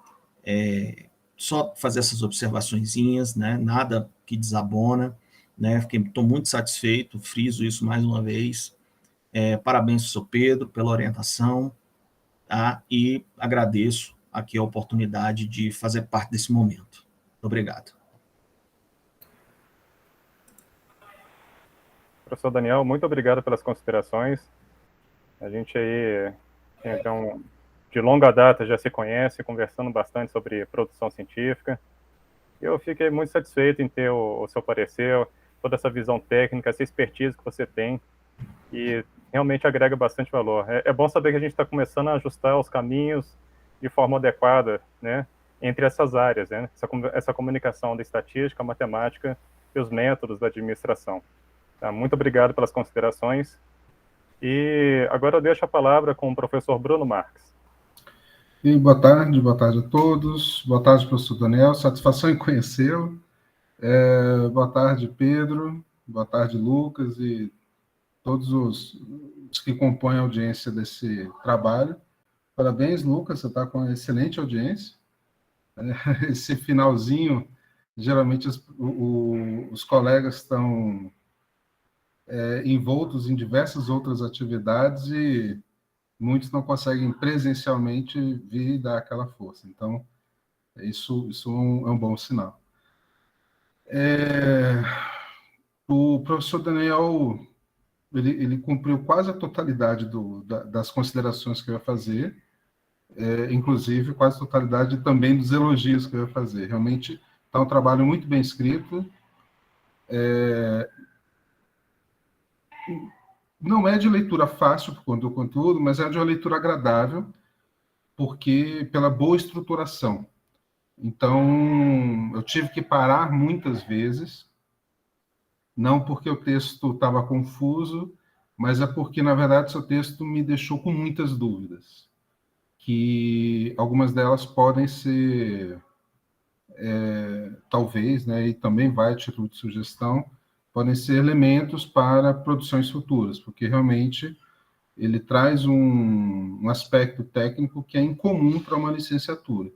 Só fazer essas observaçõezinhas, né? Nada que desabona, né? Estou muito satisfeito, friso isso mais uma vez. Parabéns, professor Pedro, pela orientação, tá? E agradeço aqui a oportunidade de fazer parte desse momento. Muito obrigado. Professor Daniel, muito obrigado pelas considerações. A gente aí, então, de longa data já se conhece, conversando bastante sobre produção científica. Eu fiquei muito satisfeito em ter o seu parecer, toda essa visão técnica, essa expertise que você tem, e realmente agrega bastante valor. É bom saber que a gente está começando a ajustar os caminhos de forma adequada, né, entre essas áreas, né, essa comunicação da estatística, a matemática e os métodos da administração. Tá? Muito obrigado pelas considerações. E agora eu deixo a palavra com o professor Bruno Marques. E boa tarde a todos. Boa tarde, professor Daniel. Satisfação em conhecê-lo. Boa tarde, Pedro. Boa tarde, Lucas e todos os que compõem a audiência desse trabalho. Parabéns, Lucas, você está com uma excelente audiência. Esse finalzinho, geralmente os colegas estão envoltos em diversas outras atividades e muitos não conseguem presencialmente vir e dar aquela força. Então, isso é um bom sinal. O professor Daniel, ele cumpriu quase a totalidade das considerações que eu ia fazer, inclusive quase a totalidade também dos elogios que eu ia fazer. Realmente está um trabalho muito bem escrito. Não é de leitura fácil por conta do conteúdo, mas é de uma leitura agradável, porque pela boa estruturação. Então, eu tive que parar muitas vezes, não porque o texto estava confuso, mas é porque, na verdade, seu texto me deixou com muitas dúvidas, que algumas delas podem ser, talvez, né, e também vai a título de sugestão, podem ser elementos para produções futuras, porque realmente ele traz um aspecto técnico que é incomum para uma licenciatura.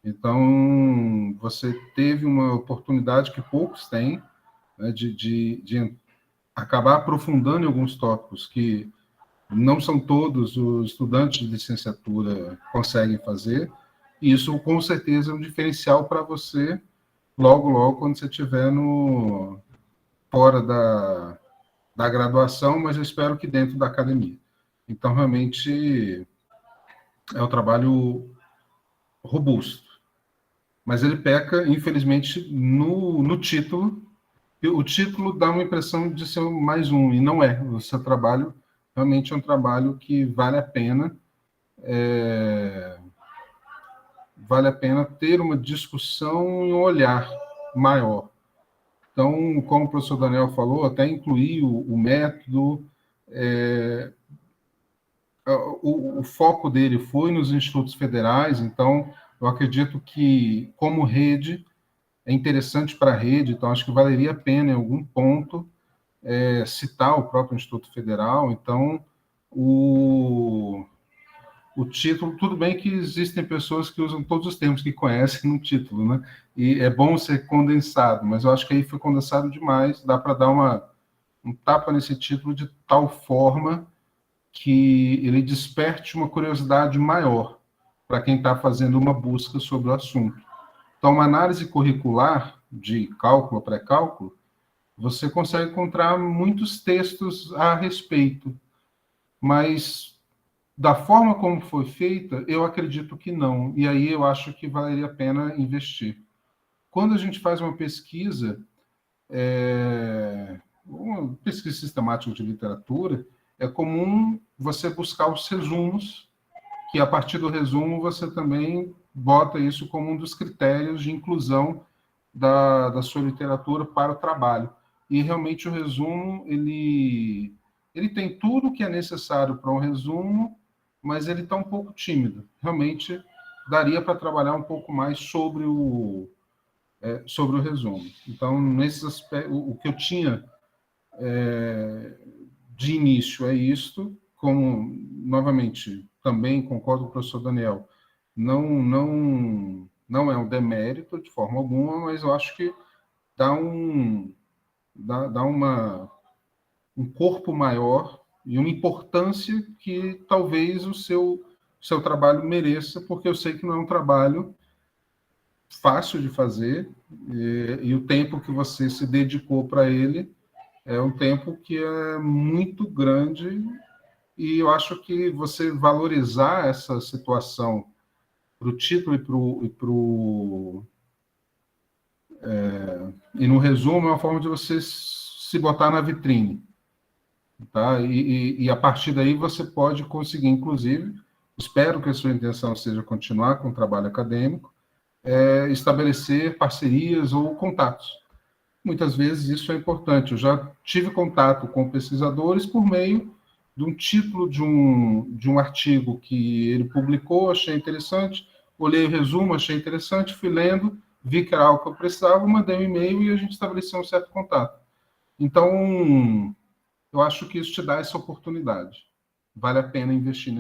Então, você teve uma oportunidade que poucos têm, né, de acabar aprofundando em alguns tópicos que não são todos os estudantes de licenciatura conseguem fazer, e isso, com certeza, é um diferencial para você, logo, quando você estiver fora da graduação, mas eu espero que dentro da academia. Então, realmente, é um trabalho robusto. Mas ele peca, infelizmente, no título. O título dá uma impressão de ser mais um, e não é. O seu trabalho realmente é um trabalho que vale a pena. Vale a pena ter uma discussão e um olhar maior. Então, como o professor Daniel falou, até incluir o método, o foco dele foi nos institutos federais, então eu acredito que, como rede, é interessante para a rede, então acho que valeria a pena, em algum ponto, citar o próprio Instituto Federal. Então, o título, tudo bem que existem pessoas que usam todos os termos que conhecem no título, né? E é bom ser condensado, mas eu acho que aí foi condensado demais, dá para dar um tapa nesse título de tal forma que ele desperte uma curiosidade maior para quem está fazendo uma busca sobre o assunto. Então, uma análise curricular de cálculo, pré-cálculo, você consegue encontrar muitos textos a respeito, mas da forma como foi feita, eu acredito que não, e aí eu acho que valeria a pena investir. Quando a gente faz uma pesquisa sistemática de literatura, é comum você buscar os resumos, que a partir do resumo você também bota isso como um dos critérios de inclusão da sua literatura para o trabalho. E realmente o resumo, ele tem tudo o que é necessário para um resumo, mas ele está um pouco tímido. Realmente daria para trabalhar um pouco mais sobre o resumo. Então, nesse aspecto, o que eu tinha de início é isto, como, novamente, também concordo com o professor Daniel, não é um demérito de forma alguma, mas eu acho que dá um corpo maior e uma importância que talvez o seu trabalho mereça, porque eu sei que não é um trabalho fácil de fazer, e o tempo que você se dedicou para ele é um tempo que é muito grande, e eu acho que você valorizar essa situação para o título e no resumo é uma forma de você se botar na vitrine, tá? E a partir daí você pode conseguir, inclusive, espero que a sua intenção seja continuar com o trabalho acadêmico, estabelecer parcerias ou contatos. Muitas vezes isso é importante. Eu já tive contato com pesquisadores por meio de um título de um artigo que ele publicou, achei interessante, olhei o resumo, achei interessante, fui lendo, vi que era algo que eu precisava, mandei um e-mail e a gente estabeleceu um certo contato. Então, eu acho que isso te dá essa oportunidade. Vale a pena investir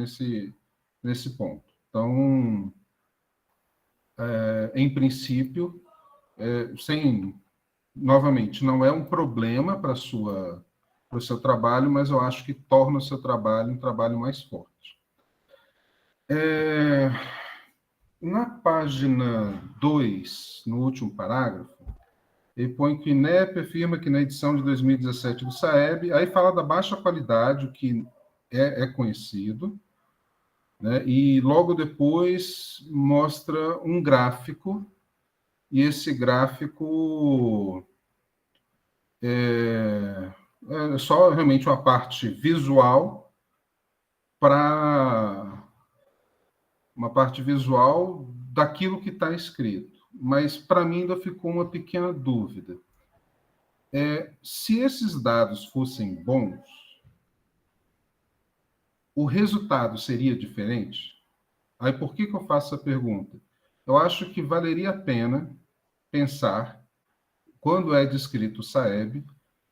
nesse ponto. Então, em princípio, novamente, não é um problema para o seu trabalho, mas eu acho que torna o seu trabalho um trabalho mais forte. Na página 2, no último parágrafo, ele põe que o INEP afirma que na edição de 2017 do SAEB, aí fala da baixa qualidade, o que é conhecido, né? E logo depois mostra um gráfico, e esse gráfico é só realmente uma parte visual daquilo que está escrito. Mas, para mim, ainda ficou uma pequena dúvida. Se esses dados fossem bons, o resultado seria diferente? Aí, por que eu faço essa pergunta? Eu acho que valeria a pena pensar, quando é descrito o SAEB,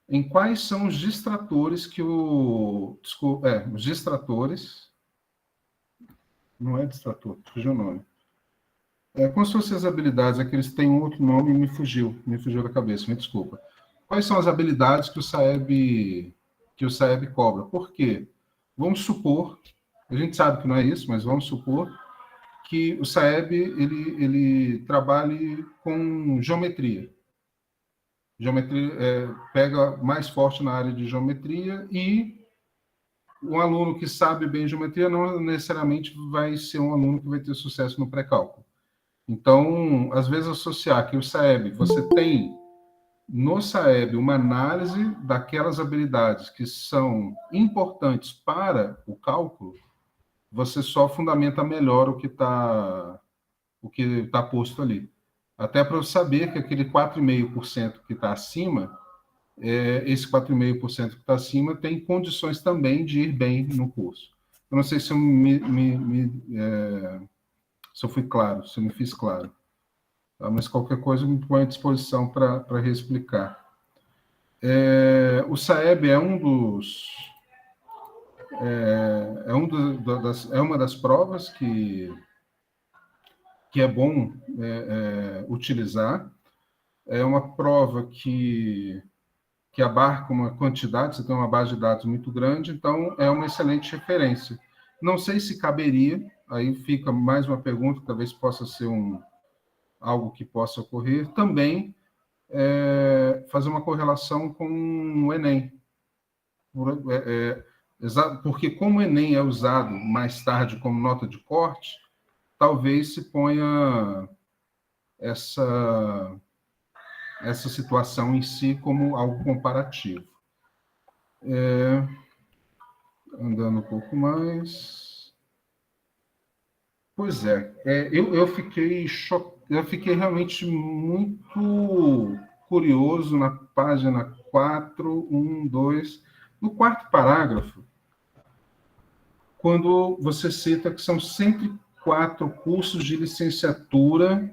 em quais são os distratores que os distratores... Não é distrator, fugiu o nome. Como se fossem as habilidades, é que eles têm um outro nome e me fugiu da cabeça, me desculpa. Quais são as habilidades que o SAEB cobra? Por quê? Vamos supor, a gente sabe que não é isso, mas vamos supor que o SAEB ele trabalhe com geometria. Geometria pega mais forte na área de geometria, e um aluno que sabe bem geometria não necessariamente vai ser um aluno que vai ter sucesso no pré-cálculo. Então, às vezes, associar que o SAEB, você tem no SAEB uma análise daquelas habilidades que são importantes para o cálculo, você só fundamenta melhor o que está posto ali. Até para eu saber que aquele 4,5% que está acima, esse 4,5% que está acima tem condições também de ir bem no curso. Eu não sei se eu se eu fui claro, se eu me fiz claro. Tá? Mas qualquer coisa me põe à disposição para reexplicar. O SAEB é uma das provas que é bom utilizar. É uma prova que abarca uma quantidade, você tem uma base de dados muito grande, então é uma excelente referência. Não sei se caberia, aí fica mais uma pergunta, talvez possa ser algo que possa ocorrer, também fazer uma correlação com o Enem. Porque como o Enem é usado mais tarde como nota de corte, talvez se ponha essa situação em si como algo comparativo. Andando um pouco mais... Pois eu fiquei realmente muito curioso na página 4, 1, 2, no quarto parágrafo, quando você cita que são 104 cursos de licenciatura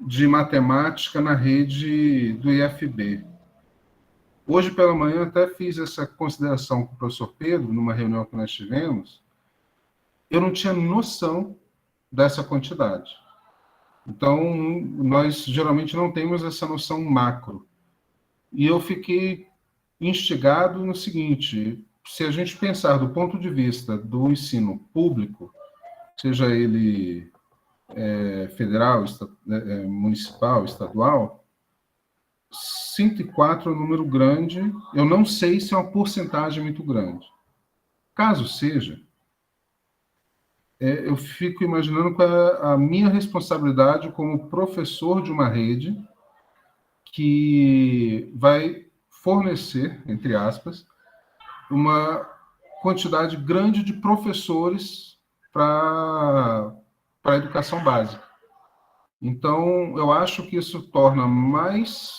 de matemática na rede do IFB. Hoje pela manhã até fiz essa consideração com o professor Pedro, numa reunião que nós tivemos. Eu não tinha noção dessa quantidade. Então, nós geralmente não temos essa noção macro. E eu fiquei instigado no seguinte: se a gente pensar do ponto de vista do ensino público, seja ele federal, municipal, estadual, 104 é um número grande. Eu não sei se é uma porcentagem muito grande. Caso seja, eu fico imaginando qual é a minha responsabilidade como professor de uma rede que vai fornecer, entre aspas, uma quantidade grande de professores para a educação básica. Então, eu acho que isso torna mais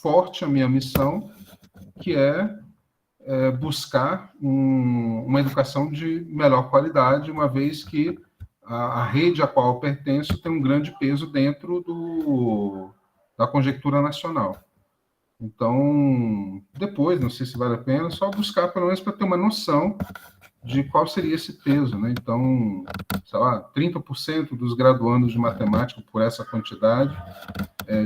forte a minha missão, que é buscar uma educação de melhor qualidade, uma vez que a rede a qual eu pertenço tem um grande peso dentro da conjectura nacional. Então, depois, não sei se vale a pena, só buscar pelo menos para ter uma noção de qual seria esse peso, né? Então, sei lá, 30% dos graduandos de matemática, por essa quantidade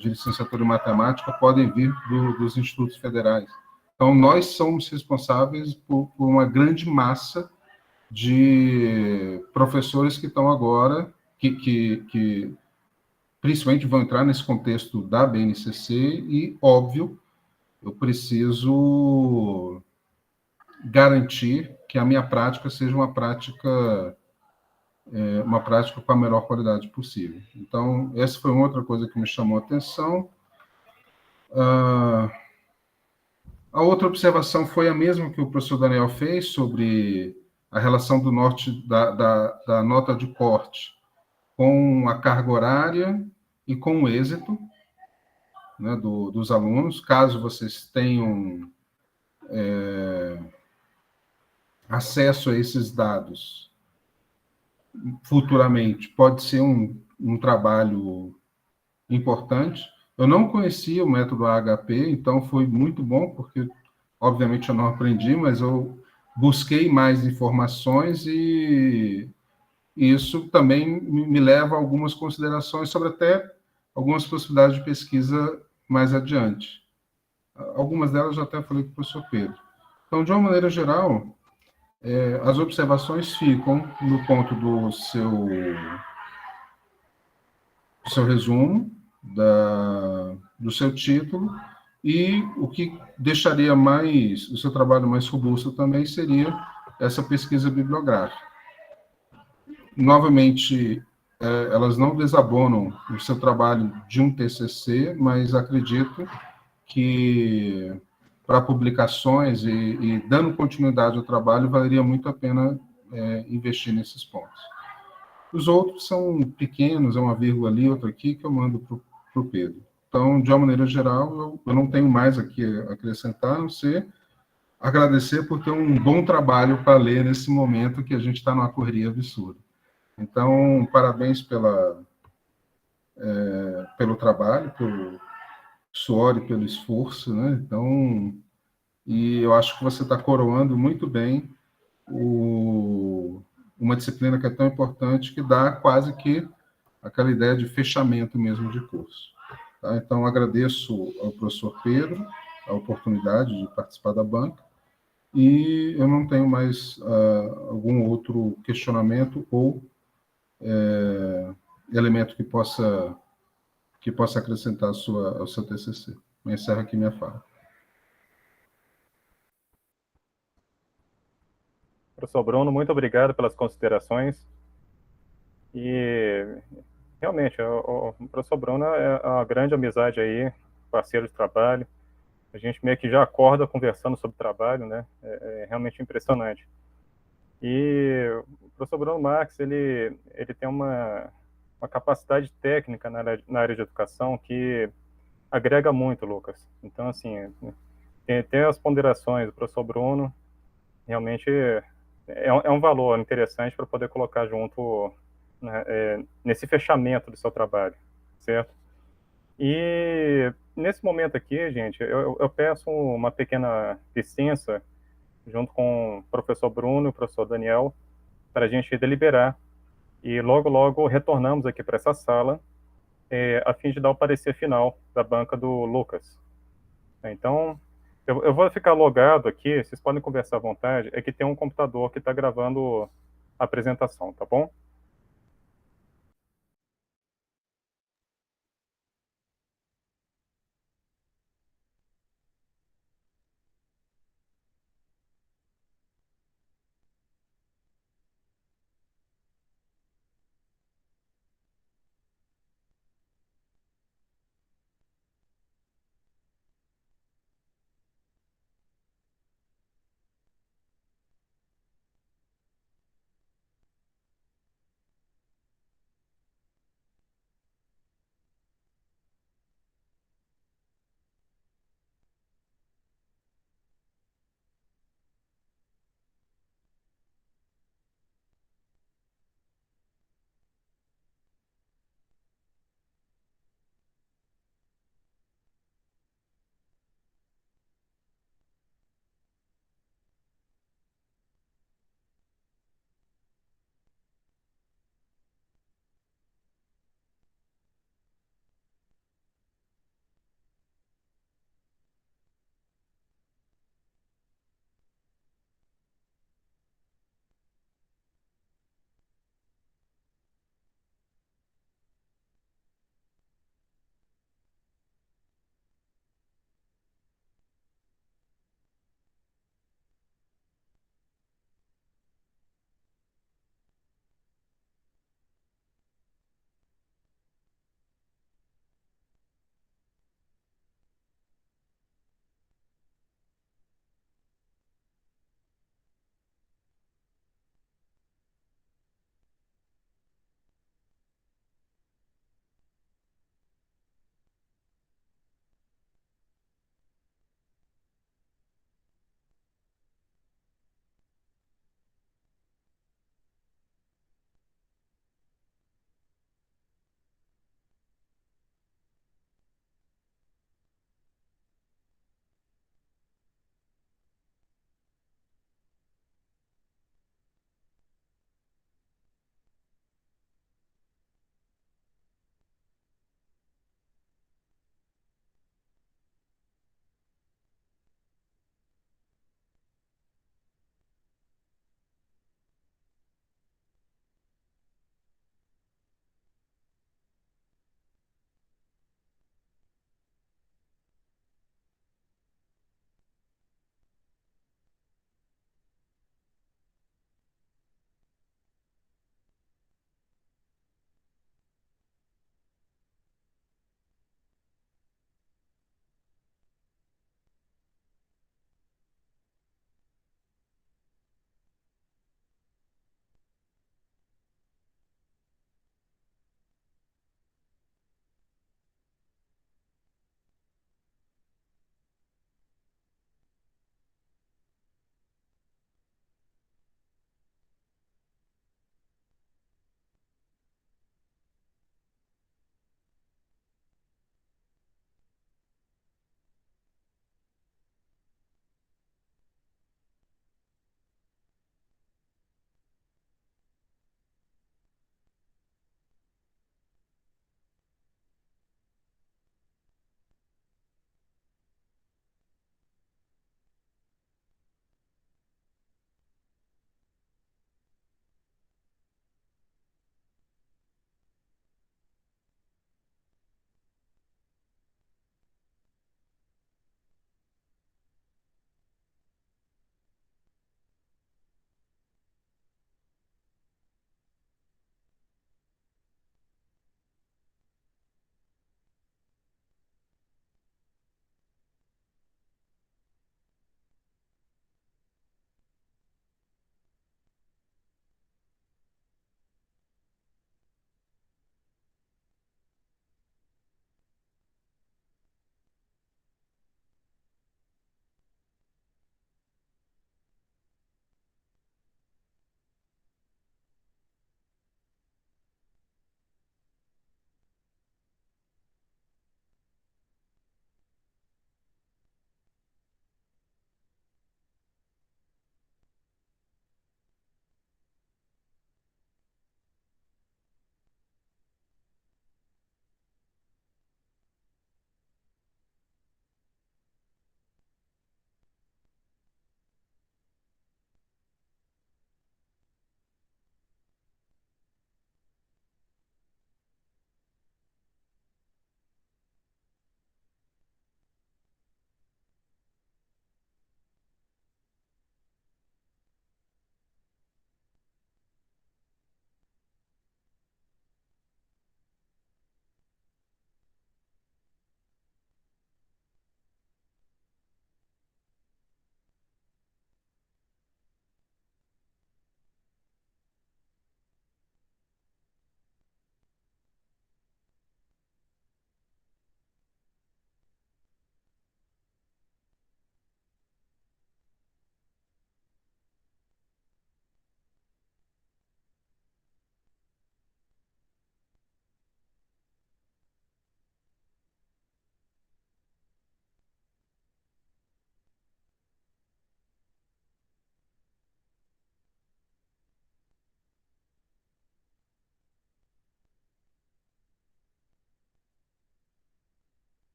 de licenciatura em matemática, podem vir dos institutos federais. Então, nós somos responsáveis por uma grande massa de professores que estão agora, que principalmente vão entrar nesse contexto da BNCC e, óbvio, eu preciso garantir que a minha prática seja uma prática com a melhor qualidade possível. Então, essa foi outra coisa que me chamou a atenção. A outra observação foi a mesma que o professor Daniel fez sobre a relação do norte da nota de corte com a carga horária e com o êxito, né, dos alunos. Caso vocês tenham acesso a esses dados futuramente, pode ser um trabalho importante. Eu não conhecia o método AHP, então foi muito bom, porque, obviamente, eu não aprendi, mas eu busquei mais informações e isso também me leva a algumas considerações sobre até algumas possibilidades de pesquisa mais adiante. Algumas delas eu já até falei com o professor Pedro. Então, de uma maneira geral, as observações ficam no ponto do seu resumo, do seu título, e o que deixaria o seu trabalho mais robusto também seria essa pesquisa bibliográfica. Novamente, elas não desabonam o seu trabalho de um TCC, mas acredito que para publicações e dando continuidade ao trabalho, valeria muito a pena investir nesses pontos. Os outros são pequenos, é uma vírgula ali, outra aqui, que eu mando para o Pedro. Então, de uma maneira geral, eu não tenho mais aqui a acrescentar, a não ser agradecer por ter um bom trabalho para ler nesse momento que a gente está numa correria absurda. Então, parabéns pelo trabalho, pelo suor e pelo esforço, né? Então, e eu acho que você está coroando muito bem uma disciplina que é tão importante, que dá quase que aquela ideia de fechamento mesmo de curso. Tá? Então, agradeço ao professor Pedro a oportunidade de participar da banca, e eu não tenho mais algum outro questionamento ou elemento que possa acrescentar ao seu TCC. Eu encerro aqui minha fala. Professor Bruno, muito obrigado pelas considerações. E realmente, o professor Bruno é uma grande amizade aí, parceiro de trabalho. A gente meio que já acorda conversando sobre trabalho, né? É realmente impressionante. E o professor Bruno Marques, ele tem uma capacidade técnica na área de educação que agrega muito, Lucas. Então, assim, tem as ponderações do professor Bruno, realmente é um valor interessante para poder colocar junto, né, nesse fechamento do seu trabalho, certo? E nesse momento aqui, gente, eu peço uma pequena licença junto com o professor Bruno e o professor Daniel para a gente deliberar e logo, logo retornamos aqui para essa sala a fim de dar o parecer final da banca do Lucas. Então, eu vou ficar logado aqui, vocês podem conversar à vontade, é que tem um computador que está gravando a apresentação, tá bom?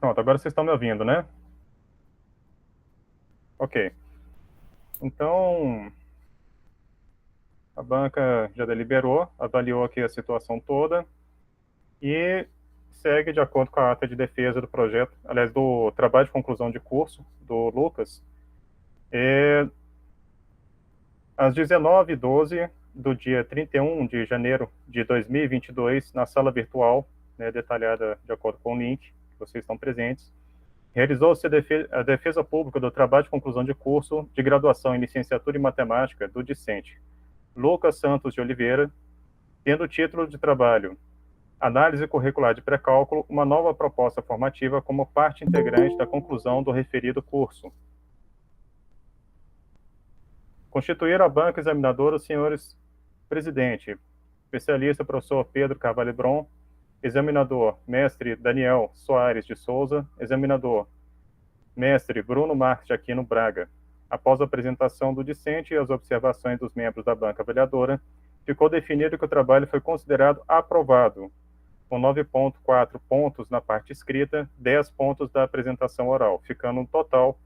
Pronto, agora vocês estão me ouvindo, né? Ok. Então, a banca já deliberou, avaliou aqui a situação toda e segue de acordo com a ata de defesa do projeto, aliás, do trabalho de conclusão de curso do Lucas. Às 19h12 do dia 31 de janeiro de 2022, na sala virtual, né, detalhada de acordo com o link, que vocês estão presentes, realizou-se a defesa pública do trabalho de conclusão de curso de graduação em licenciatura em matemática do discente Lucas Santos de Oliveira, tendo o título de trabalho Análise curricular de pré-cálculo, uma nova proposta formativa como parte integrante da conclusão do referido curso. Constituir a banca examinadora os senhores presidente, especialista professor Pedro Carvalho Bron, examinador mestre Daniel Soares de Souza, examinador mestre Bruno Marques de Aquino Braga. Após a apresentação do discente e as observações dos membros da banca avaliadora, ficou definido que o trabalho foi considerado aprovado, com 9,4 pontos na parte escrita, 10 pontos da apresentação oral, ficando um total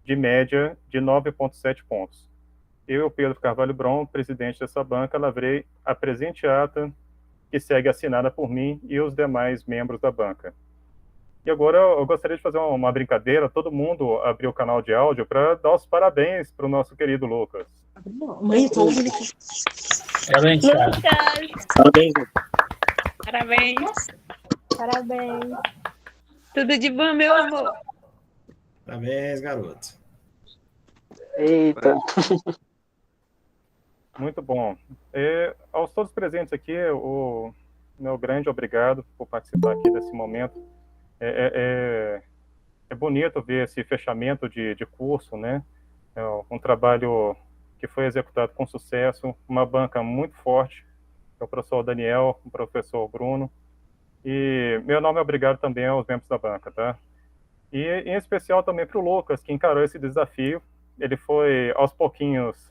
de média de 9,7 pontos. Eu, Pedro Carvalho Bron, presidente dessa banca, lavrei a presente ata, que segue assinada por mim e os demais membros da banca. E agora eu gostaria de fazer uma brincadeira, todo mundo abriu o canal de áudio para dar os parabéns para o nosso querido Lucas. Mãe, tô ouvindo aqui. Parabéns, cara. Lucas, Parabéns. parabéns. Parabéns. Tudo de bom, meu amor. Parabéns, garoto. Eita. Muito bom. Aos todos presentes aqui, o meu grande obrigado por participar aqui desse momento. É bonito ver esse fechamento de curso, né? É um trabalho que foi executado com sucesso, uma banca muito forte, é o professor Daniel, o professor Bruno, e meu nome é obrigado também aos membros da banca, tá? E em especial também para o Lucas, que encarou esse desafio. Ele foi, aos pouquinhos,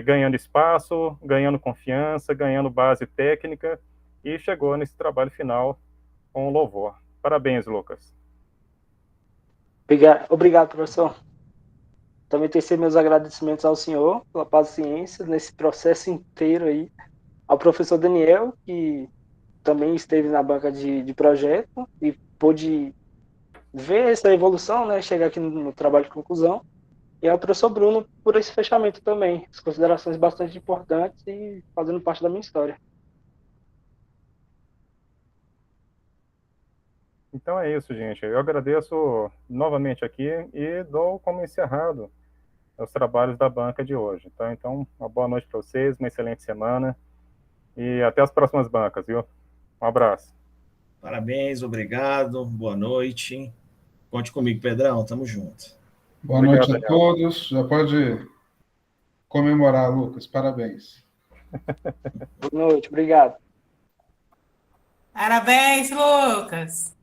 ganhando espaço, ganhando confiança, ganhando base técnica, e chegou nesse trabalho final com louvor. Parabéns, Lucas. Obrigado, professor. Também tecer meus agradecimentos ao senhor pela paciência nesse processo inteiro aí. Ao professor Daniel, que também esteve na banca de projeto e pôde ver essa evolução, né, chegar aqui no trabalho de conclusão. E ao professor Bruno por esse fechamento também. As considerações bastante importantes e fazendo parte da minha história. Então é isso, gente. Eu agradeço novamente aqui e dou como encerrado os trabalhos da banca de hoje. Tá? Então, uma boa noite para vocês, uma excelente semana e até as próximas bancas, viu? Um abraço. Parabéns, obrigado, boa noite. Conte comigo, Pedrão, tamo junto. Boa Obrigado, noite a Daniel. todos. Já pode comemorar, Lucas. Parabéns. Boa noite, obrigado. Parabéns, Lucas.